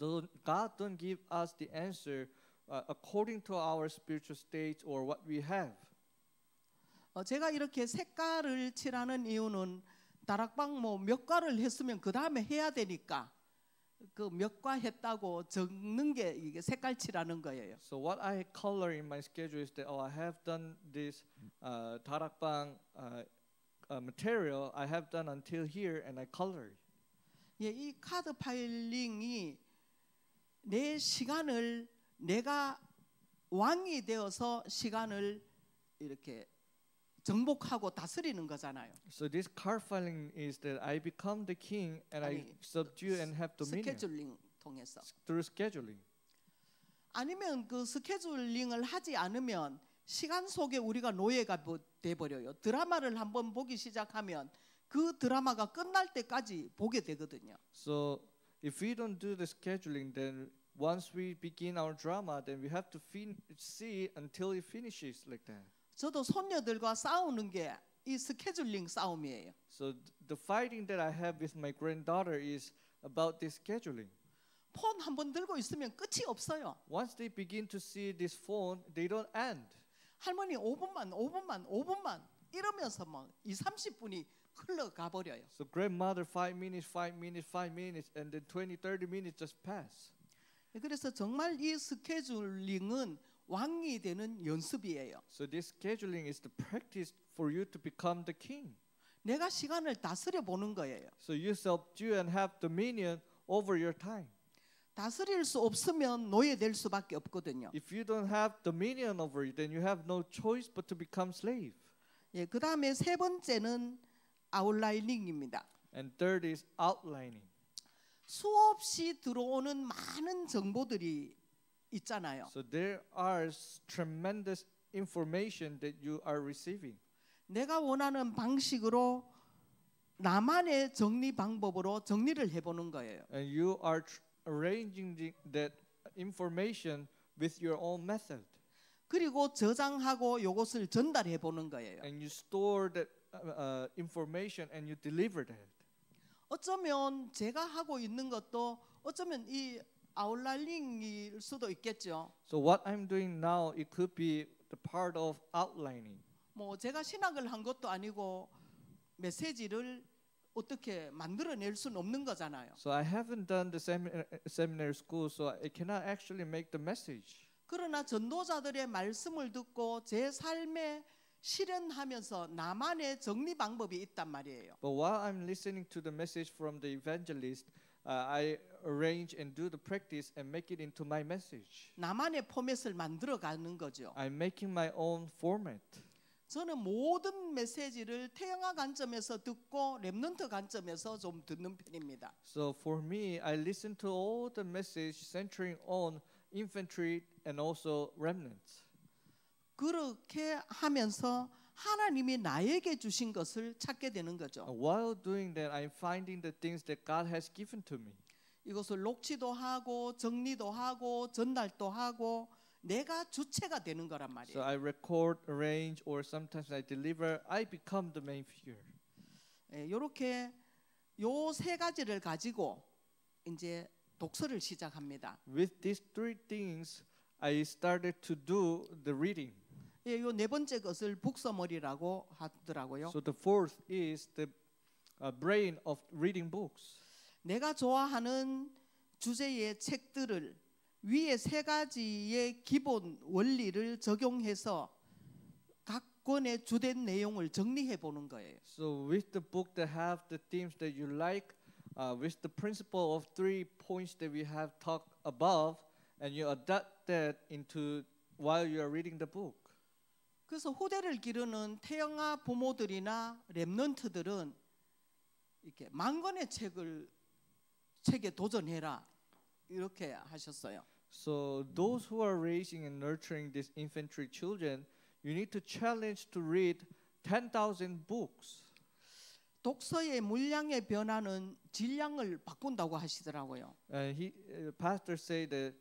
God don't give us the answer according to our spiritual state or what we have. 제가 이렇게 색깔을 칠하는 이유는 다락방 뭐 몇 과를 했으면 그 다음에 해야 되니까 그 몇 과 했다고 적는 게 이게 색깔 칠하는 거예요. So what I color in my schedule is that I have done this darakbang material. I have done until here, and I colored. 예, 이 카드 파일링이 내 시간을 내가 왕이 되어서 시간을 이렇게 정복하고 다스리는 거잖아요. So this card filing is that I become the king and I 아니, subdue and have dominion 스케줄링 통해서. through scheduling. 아니면 그 스케줄링을 하지 않으면 시간 속에 우리가 노예가 돼 버려요. 드라마를 한번 보기 시작하면 그 드라마가 끝날 때까지 보게 되거든요. So if we don't do the scheduling, then once we begin our drama, then we have to see until it finishes like that. 저도 손녀들과 싸우는 게 이 스케줄링 싸움이에요. So the fighting that I have with my granddaughter is about this scheduling. 폰 한번 들고 있으면 끝이 없어요. Once they begin to see this phone, they don't end. 할머니 5분만 이러면서 막 20-30분이 흘러가 버려요. So grandmother 5 minutes, 5 minutes, 5 minutes, and then 20, 30 minutes just pass. 그래서 정말 이 스케줄링은 왕이 되는 연습이에요. So this scheduling is the practice for you to become the king. 내가 시간을 다스려 보는 거예요. So you subdue and have dominion over your time. 다스릴 수 없으면 노예될 수밖에 없거든요. If you don't have dominion over it, then you have no choice but to become slave. 예, 그다음에 세 번째는 아웃라이닝입니다. And third is outlining. 수없이 들어오는 많은 정보들이 있잖아요. So there are tremendous information that you are receiving. 내가 원하는 방식으로 나만의 정리 방법으로 정리를 해보는 거예요. And you are arranging that information with your own method. 그리고 저장하고 이것을 전달해 보는 거예요. And you store that information and you deliver that. 어쩌면 제가 하고 있는 것도 어쩌면 이 아웃라이닝일 수도 있겠죠. So what I'm doing now, it could be the part of outlining. 뭐 제가 신학을 한 것도 아니고 메시지를 어떻게 만들어낼 수는 없는 거잖아요. So I haven't done the seminary school, so I cannot actually make the message. 그러나 전도자들의 말씀을 듣고 제 삶에 실현하면서 나만의 정리 방법이 있단 말이에요. But while I'm listening to the message from the evangelist, I arrange and do the practice and make it into my message. 나만의 포맷을 만들어가는 거죠. I'm making my own format. 저는 모든 메시지를 태영아 관점에서 듣고 렘넌트 관점에서 좀 듣는 편입니다. So for me, I listen to all the message centering on infantry and also remnants. 그렇게 하면서 하나님이 나에게 주신 것을 찾게 되는 거죠. While doing that, I'm finding the things that God has given to me. 이것을 녹취도 하고 정리도 하고 전달도 하고 내가 주체가 되는 거란 말이에요. So I record, arrange, or sometimes I deliver. I become the main figure. 이렇게 요 세 가지를 가지고 이제 독서를 시작합니다. With these three things, I started to do the reading. 요 네 번째 것을 북서머리라고 하더라고요. So the fourth is the brain of reading books. 내가 좋아하는 주제의 책들을 위에 세 가지의 기본 원리를 적용해서 각 권의 주된 내용을 정리해 보는 거예요. So with the book that have the themes that you like, with the principle of 3 points that we have talked above, and you adapt that into while you are reading the book. 그래서 후대를 기르는 태영아 부모들이나 렘넌트들은 이렇게 10,000권의 책에 도전해라 이렇게 하셨어요. So those who are raising and nurturing these infantry children, you need to challenge to read 10,000 books. 독서의 물량의 변화는 질량을 바꾼다고 하시더라고요. Pastor say that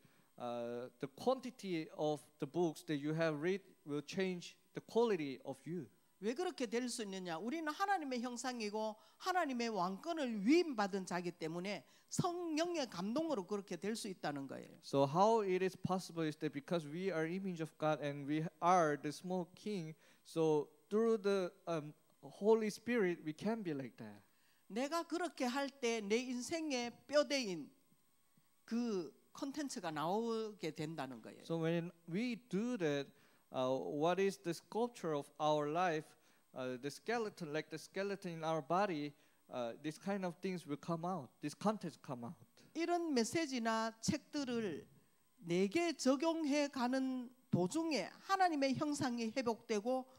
the quantity of the books that you have read will change the quality of you. 왜 그렇게 될 수 있느냐? 우리는 하나님의 형상이고 하나님의 왕권을 위임받은 자기 때문에 성령의 감동으로 그렇게 될 수 있다는 거예요. So how it is possible is that because we are image of God and we are the small king, so through the Holy Spirit we can be like that. 내가 그렇게 할 때 내 인생의 뼈대인 그 콘텐츠가 나오게 된다는 거예요. So when we do that, what is the sculpture of our life, the skeleton, like the skeleton in our body, these kind of things will come out. These contents come out. 이런 메시지나 책들을 내게 적용해 가는 도중에 하나님의 형상이 회복되고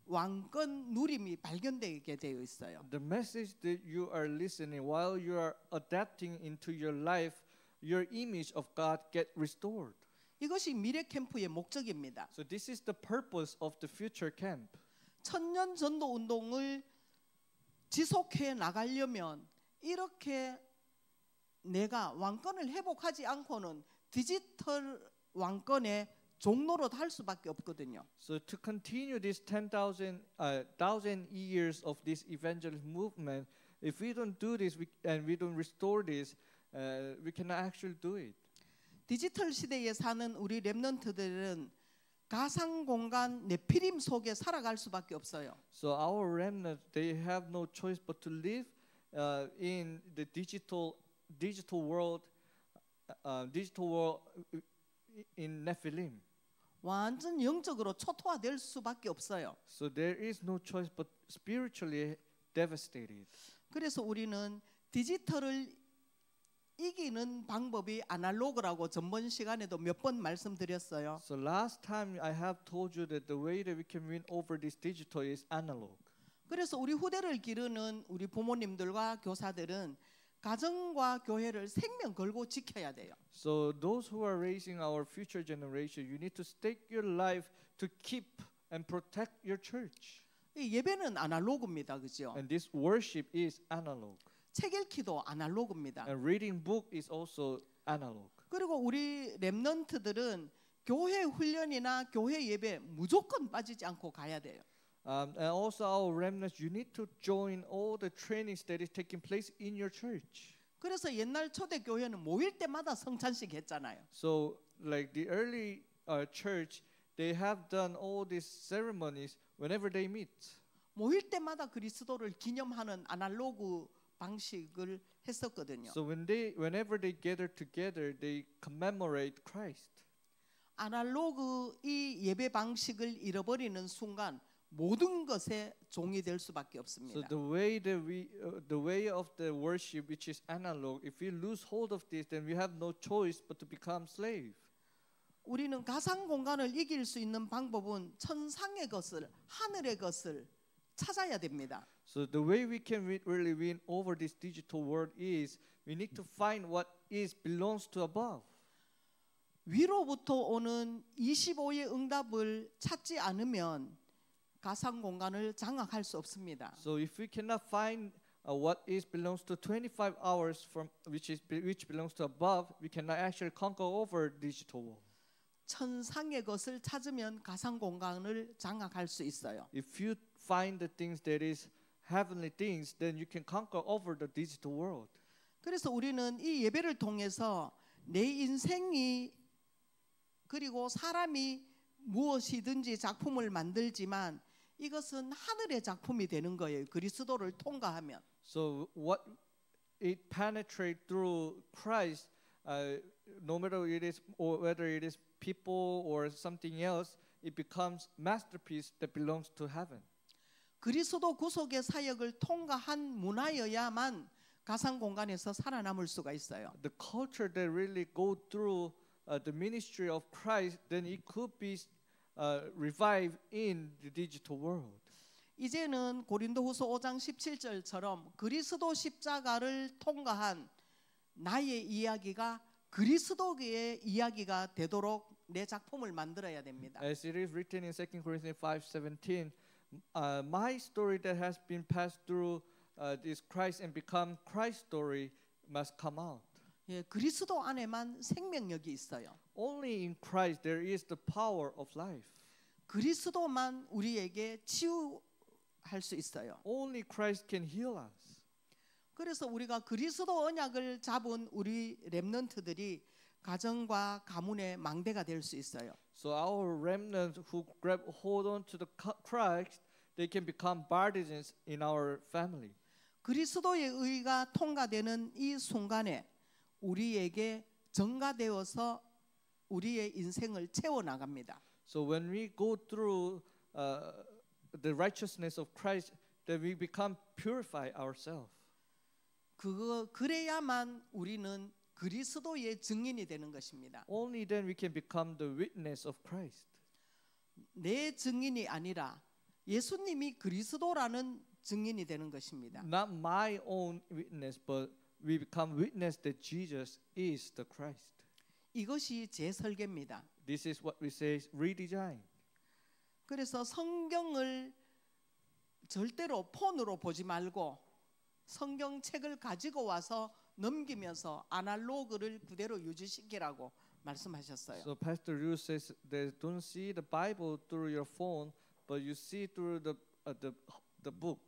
왕권 누림이 발견되게 되어 있어요. The message that you are listening while you are adapting into your life, your image of God get restored. 이것이 미래 캠프의 목적입니다. So this is the purpose of the future camp. 천년 전도 운동을 지속해 나가려면 이렇게 내가 왕권을 회복하지 않고는 디지털 왕권의 종로로 할 수밖에 없거든요. So to continue this 10,000 years of this evangelist movement, if we don't do this and we don't restore this, we cannot actually do it. 디지털 시대에 사는 우리 렘넌트들은 가상 공간 네피림 속에 살아갈 수밖에 없어요. So our remnant, they have no choice but to live in the digital world in Nephilim. 완전 영적으로 초토화될 수밖에 없어요. So there is no choice but spiritually devastated. 그래서 우리는 디지털을 이기는 방법이 아날로그라고 전번 시간에도 몇 번 말씀드렸어요. So last time I have told you that the way that we can win over this digital is analog. 그래서 우리 후대를 기르는 우리 부모님들과 교사들은 가정과 교회를 생명 걸고 지켜야 돼요. So those who are raising our future generation, you need to stake your life to keep and protect your church. 이 예배는 아날로그입니다, 그죠? And this worship is analog. 책 읽기도 아날로그입니다. And reading book is also analog. 그리고 우리 렘넌트들은 교회 훈련이나 교회 예배 무조건 빠지지 않고 가야 돼요. And also our remnants, you need to join all the trainings that is taking place in your church. 그래서 옛날 초대 교회는 모일 때마다 성찬식 했잖아요. So like the early church, they have done all these ceremonies whenever they meet. 모일 때마다 그리스도를 기념하는 아날로그 방식을 했었거든요. So whenever they gather together, they commemorate Christ. 아날로그 이 예배 방식을 잃어버리는 순간 모든 것에 종이 될 수밖에 없습니다. So the way of the worship, which is analog, if we lose hold of this, then we have no choice but to become slave. 우리는 가상 공간을 이길 수 있는 방법은 천상의 것을, 하늘의 것을 찾아야 됩니다. So the way we can really win over this digital world is we need to find what belongs to above. 위로부터 오는 25의 응답을 찾지 않으면 가상 공간을 장악할 수 없습니다. So if we cannot find what belongs to 25 hours from which belongs to above, we cannot actually conquer over digital world. 천상의 것을 찾으면 가상 공간을 장악할 수 있어요. If you find the things that is heavenly things, then you can conquer over the digital world. 그래서 우리는 이 예배를 통해서 내 인생이 그리고 사람이 무엇이든지 작품을 만들지만 이것은 하늘의 작품이 되는 거예요. 그리스도를 통과하면. So what it penetrates through Christ, no matter it is or whether it is people or something else, it becomes masterpiece that belongs to heaven. 그리스도 구속의 사역을 통과한 문화여야만 가상 공간에서 살아남을 수가 있어요. The culture that really go through the ministry of Christ, then it could be revived in the digital world. 이제는 고린도후서 5장 17절처럼 그리스도 십자가를 통과한 나의 이야기가 그리스도의 이야기가 되도록 내 작품을 만들어야 됩니다. As it is written in 2 Corinthians 5:17, my story that has been passed through this Christ and become Christ's story must come out. 예, 그리스도 안에만 생명력이 있어요. Only in Christ there is the power of life. 그리스도만 우리에게 치유할 수 있어요. Only Christ can heal us. 그래서 우리가 그리스도 언약을 잡은 우리 렘넌트들이 가정과 가문의 망대가 될 수 있어요. So our remnants who grab hold on to the Christ, they can become partisans in our family. 그리스도의 의가 통과되는 이 순간에 우리에게 전가되어서 우리의 인생을 채워 나갑니다. So when we go through the righteousness of Christ, then we become purify ourselves. 그래야만 우리는 그리스도의 증인이 되는 것입니다. Only then we can become the witness of Christ. 내 증인이 아니라 예수님이 그리스도라는 증인이 되는 것입니다. Not my own witness, but we become witness that Jesus is the Christ. 이것이 제 설계입니다. This is what we say redesign. 그래서 성경을 절대로 폰으로 보지 말고 성경책을 가지고 와서 넘기면서 아날로그를 그대로 유지시키라고 말씀하셨어요. So Pastor Ryu says that don't see the Bible through your phone, but you see through the book.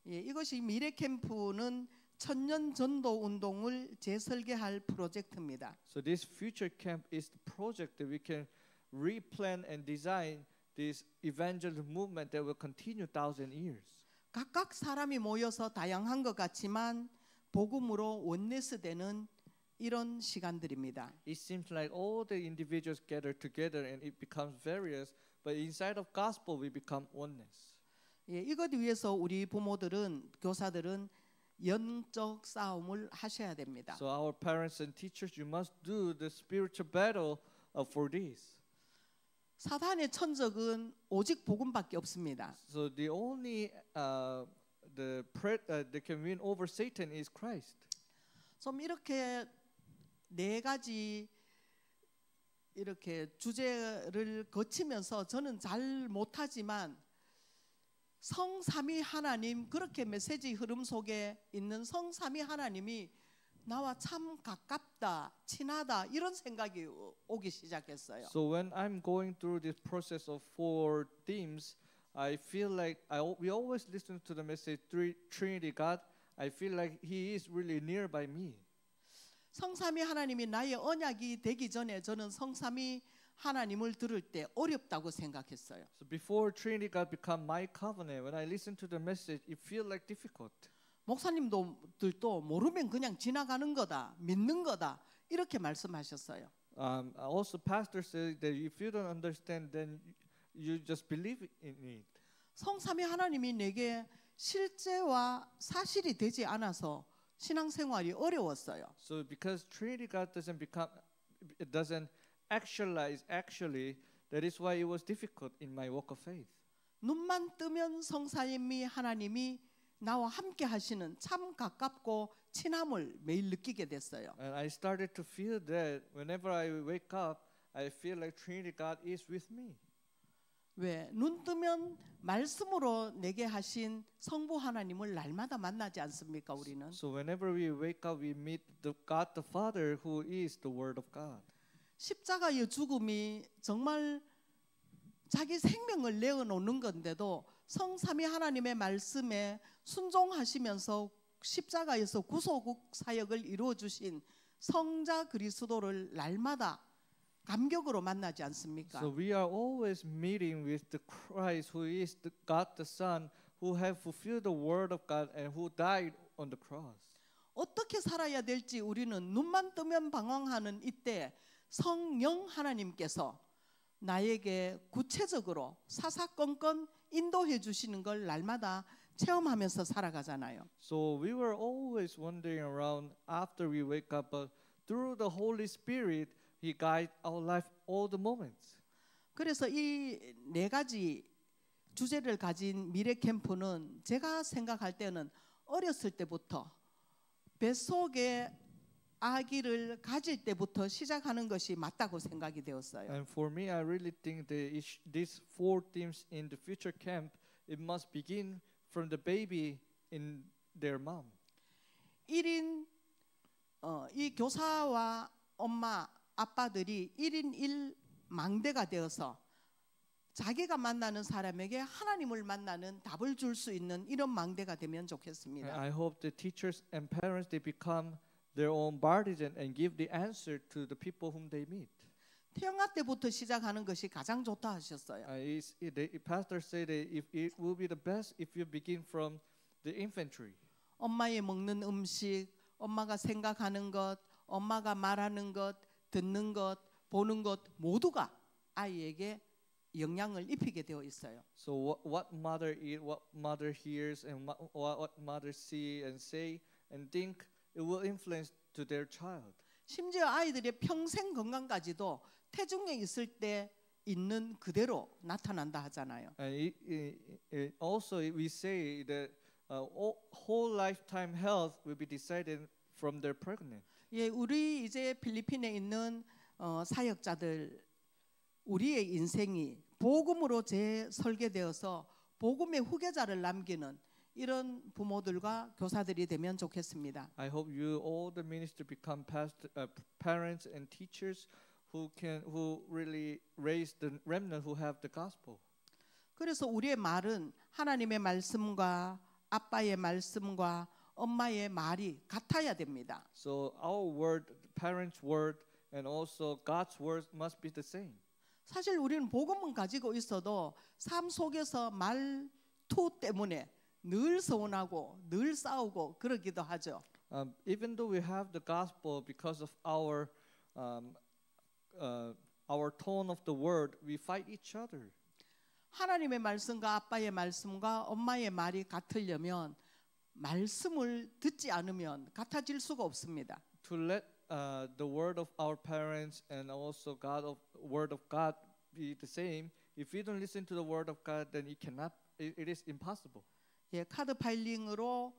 예, 이것이 미래 캠프는 천년 전도 운동을 재설계할 프로젝트입니다. So this future camp is the project that we can replan and design this evangelism movement that will continue 1,000 years. 각각 사람이 모여서 다양한 것 같지만 복음으로 원네스되는 이런 시간들입니다. It seems like all the individuals gather together and it becomes various, but inside of gospel we become oneness. 예, 이것 위해서 우리 부모들은 교사들은 영적 싸움을 하셔야 됩니다. So our parents and teachers, you must do the spiritual battle for this. 사단의 천적은 오직 복음밖에 없습니다. So the only that can win over Satan is Christ. 좀 이렇게 네 가지 이렇게 주제를 거치면서 저는 잘 못하지만 성삼위 하나님 그렇게 메시지 흐름 속에 있는 성삼위 하나님이 나와 참 가깝다, 친하다 이런 생각이 오기 시작했어요. So when I'm going through this process of 4 themes, I feel like we always listen to the message Trinity God. I feel like He is really nearby me. 성삼위 하나님이 나의 언약이 되기 전에 저는 성삼위 하나님을 들을 때 어렵다고 생각했어요. So before Trinity God become my covenant, when I listen to the message, it feel like difficult. 목사님들도 모르면 그냥 지나가는 거다, 믿는 거다 이렇게 말씀하셨어요. Also, pastor says that if you don't understand, then you just believe in it. 성삼위 하나님이 내게 실제와 사실이 되지 않아서 신앙생활이 어려웠어요. So because Trinity God doesn't actualize actually, that is why it was difficult in my walk of faith. 눈만 뜨면 성삼위 하나님이 나와 함께 하시는 참 가깝고 친함을 매일 느끼게 됐어요. And I started to feel that whenever I wake up, I feel like Trinity God is with me. 왜? 눈 뜨면 말씀으로 내게 하신 성부 하나님을 날마다 만나지 않습니까, 우리는? So whenever we wake up, we meet the God the Father who is the Word of God. 십자가의 죽음이 정말 자기 생명을 내어놓는 건데도 성삼위 하나님의 말씀에 순종하시면서 십자가에서 구속 사역을 이루어 주신 성자 그리스도를 날마다 감격으로 만나지 않습니까? So we are always meeting with the Christ who is the God the Son who have fulfilled the word of God and who died on the cross. 어떻게 살아야 될지 우리는 눈만 뜨면 방황하는 이때 성령 하나님께서 나에게 구체적으로 사사건건 인도해 주시는 걸 날마다 체험하면서 살아가잖아요. So we were always wandering around after we wake up, but through the Holy Spirit, He guides our life all the moments. 그래서 이 네 가지 주제를 가진 미래 캠프는 제가 생각할 때는 어렸을 때부터 뱃속에 아기를 가질 때부터 시작하는 것이 맞다고 생각이 되었어요. And for me, I really think these four themes in the future camp, it must begin from the baby in their mom. 1인 이 교사와 엄마 아빠들이 1인 1망대가 되어서 자기가 만나는 사람에게 하나님을 만나는 답을 줄 수 있는 이런 망대가 되면 And 좋겠습니다. I hope the teachers and parents they become their own partisan and give the answer to the people whom they meet. 태영아 때부터 시작하는 것이 가장 좋다 하셨어요. The pastor said that if it will be the best if you begin from the infantry. 엄마의 먹는 음식, 엄마가 생각하는 것, 엄마가 말하는 것, 듣는 것, 보는 것 모두가 아이에게 영향을 입히게 되어 있어요. So what mother eat, what mother hears, and what mother see and say and think, it will influence to their child. 심지어 아이들의 평생 건강까지도 태중에 있을 때 있는 그대로 나타난다 하잖아요. And also we say that whole lifetime health will be decided from their pregnant. 예, 우리 이제 필리핀에 있는 사역자들 우리의 인생이 복음으로 재설계되어서 복음의 후계자를 남기는 이런 부모들과 교사들이 되면 좋겠습니다. I hope you all the ministers become parents and teachers who really raise the remnant who have the gospel. 그래서 우리의 말은 하나님의 말씀과 아빠의 말씀과 엄마의 말이 같아야 됩니다. So our word, parents' word, and also God's word must be the same. 사실 우리는 복음은 가지고 있어도 삶 속에서 말투 때문에 늘 서운하고 늘 싸우고 그러기도 하죠. Even though we have the gospel, because of our tone of the word, we fight each other. 하나님의 말씀과 아빠의 말씀과 엄마의 말이 같으려면 말씀을 듣지 않으면 같아질 수가 없습니다. To let the word of our parents and also word of God be the same, if we don't listen to the word of God, then it is impossible. 예, 카드 파일링으로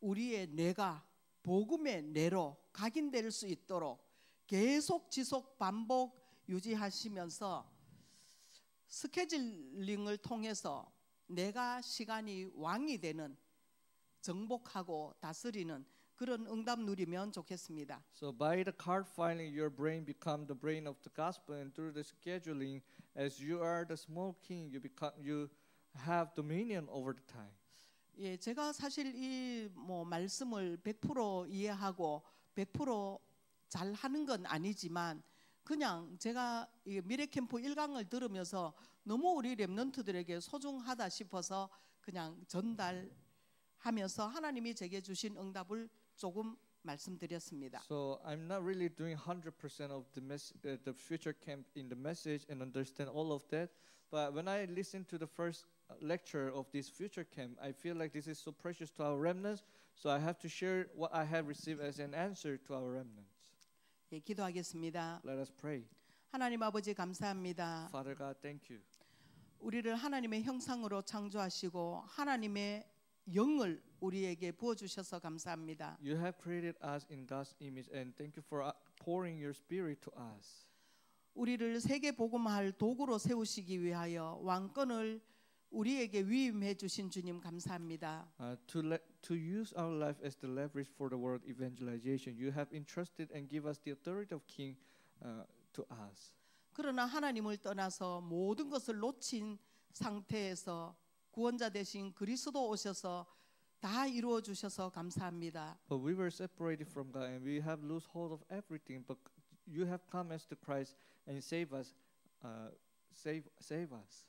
우리의 뇌가 복음의 뇌로 각인될 수 있도록 계속 지속 반복 유지하시면서 스케줄링을 통해서 내가 시간이 왕이 되는 정복하고 다스리는 그런 응답 누리면 좋겠습니다. So by the card filing, your brain become the brain of the gospel, and through the scheduling, as you are the small king, you have dominion over the time. 예, 제가 사실 이 말씀을 100% 이해하고 100% 잘 하는 건 아니지만 그냥 제가 이 미래캠프 1강을 들으면서 너무 우리 렘넌트들에게 소중하다 싶어서 그냥 전달하면서 하나님이 제게 주신 응답을 조금 말씀드렸습니다. So I'm not really doing 100% of the future camp in the message and understand all of that. But when I listen to the first lecture of this future camp, I feel like this is so precious to our remnants. So I have to share what I have received as an answer to our remnants. 예, 기도하겠습니다. Let us pray. 하나님 아버지 감사합니다. Father God, thank you. 우리를 하나님의 형상으로 창조하시고 하나님의 영을 우리에게 부어 주셔서 감사합니다. You have created us in God's image, and thank you for pouring your spirit to us. 우리를 세계 복음화할 도구로 세우시기 위하여 왕권을 우리에게 위임해 주신 주님 감사합니다. To use our life as the leverage for the world evangelization, you have entrusted and give us the authority of King to us. 그러나 하나님을 떠나서 모든 것을 놓친 상태에서 구원자 되신 그리스도 오셔서 다 이루어 주셔서 감사합니다. But we were separated from God, and we have lost hold of everything. But you have come as the Christ and save us, save us.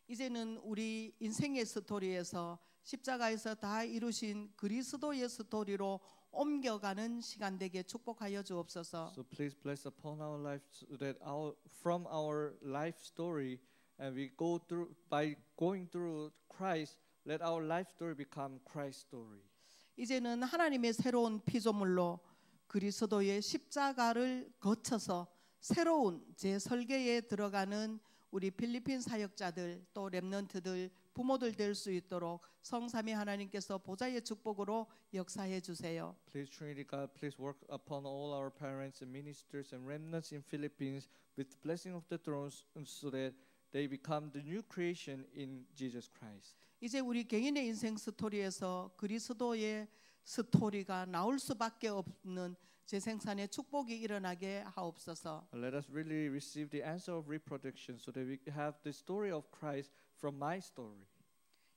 이제는 우리 인생의 스토리에서 십자가에서 다 이루신 그리스도의 스토리로 옮겨가는 시간 되게 축복하여 주옵소서. So please bless upon our life so that from our life story, and we go through by going through Christ, let our life story become Christ's story. 이제는 하나님의 새로운 피조물로 그리스도의 십자가를 거쳐서 새로운 재설계에 들어가는 우리 필리핀 사역자들 또 렘넌트들 부모들 될 수 있도록 성삼위 하나님께서 보좌의 축복으로 역사해 주세요. Please, Trinity God, please work upon all our parents and ministers and remnants in Philippines with the blessing of the thrones so that they become the new creation in Jesus Christ. 이제 우리 개인의 인생 스토리에서 그리스도의 스토리가 나올 수밖에 없는 재생산의 축복이 일어나게 하옵소서. Let us really receive the answer of reproduction so that we have the story of Christ from my story.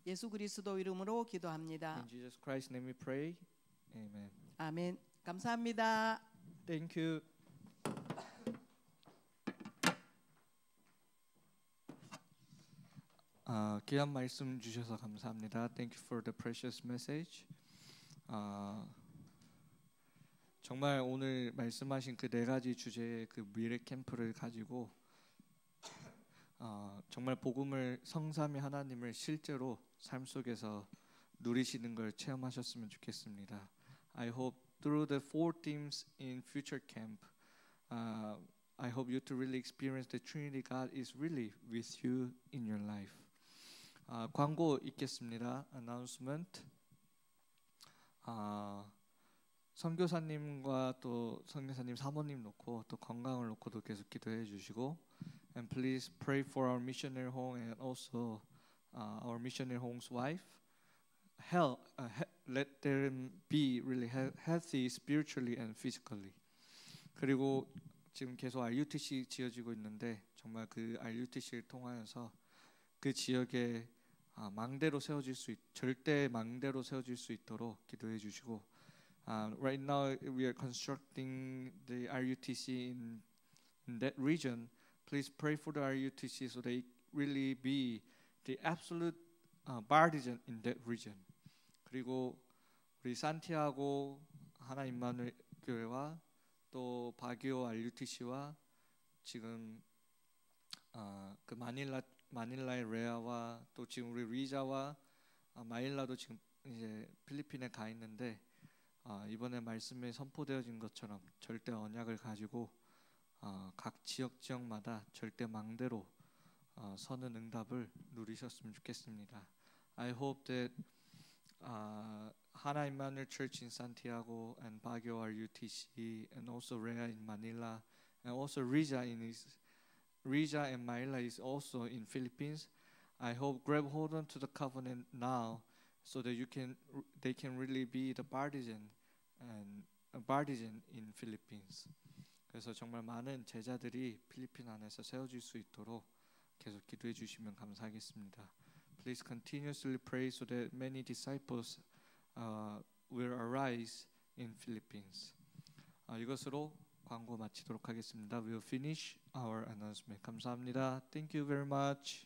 예수 그리스도 이름으로 기도합니다. In Jesus Christ's name we pray. Amen. 아멘. 감사합니다. Thank you. 귀한 말씀 주셔서 감사합니다. Thank you for the precious message. 정말 오늘 말씀하신 그 네 가지 주제의 그 미래 캠프를 가지고 정말 복음을 성삼위 하나님을 실제로 삶 속에서 누리시는 걸 체험하셨으면 좋겠습니다. I hope through the four themes in future camp, I hope you to really experience the Trinity God is really with you in your life. 광고 있겠습니다. Announcement. 선교사님과 또 선교사님 사모님 놓고 또 건강을 놓고도 계속 기도해 주시고, and please pray for our missionary home and also our missionary home's wife. Let them be really healthy spiritually and physically. 그리고 지금 계속 RUTC 지어지고 있는데 정말 그 RUTC를 통하여서 그 지역에 망대로 세워질 수 절대 망대로 세워질 수 있도록 기도해 주시고, right now we are constructing the RUTC in that region. Please pray for the RUTC so they really be the absolute partisan in that region. 그리고 우리 산티아고 하나 임마누엘 교회와 또 바기오 RUTC와 지금 그 마닐라의 레아와 또 지금 우리 리자와 마닐라도 지금 이제 필리핀에 가 있는데, 이번에 말씀에 선포되어진 것처럼 절대 언약을 가지고 각 지역마다 절대 망대로 서는 응답을 누리셨으면 좋겠습니다. I hope that Hana Emmanuel Church in Santiago and Baguio RUTC and also Rea in Manila and also Rija and Manila is also in Philippines. I hope grab hold on to the covenant now so that they can really be the partisan in Philippines. 그래서 정말 많은 제자들이 필리핀 안에서 세워질 수 있도록 계속 기도해 주시면 감사하겠습니다. Please continuously pray so that many disciples will arise in Philippines. 이것으로 광고 마치도록 하겠습니다. We'll finish our announcement. 감사합니다. Thank you very much.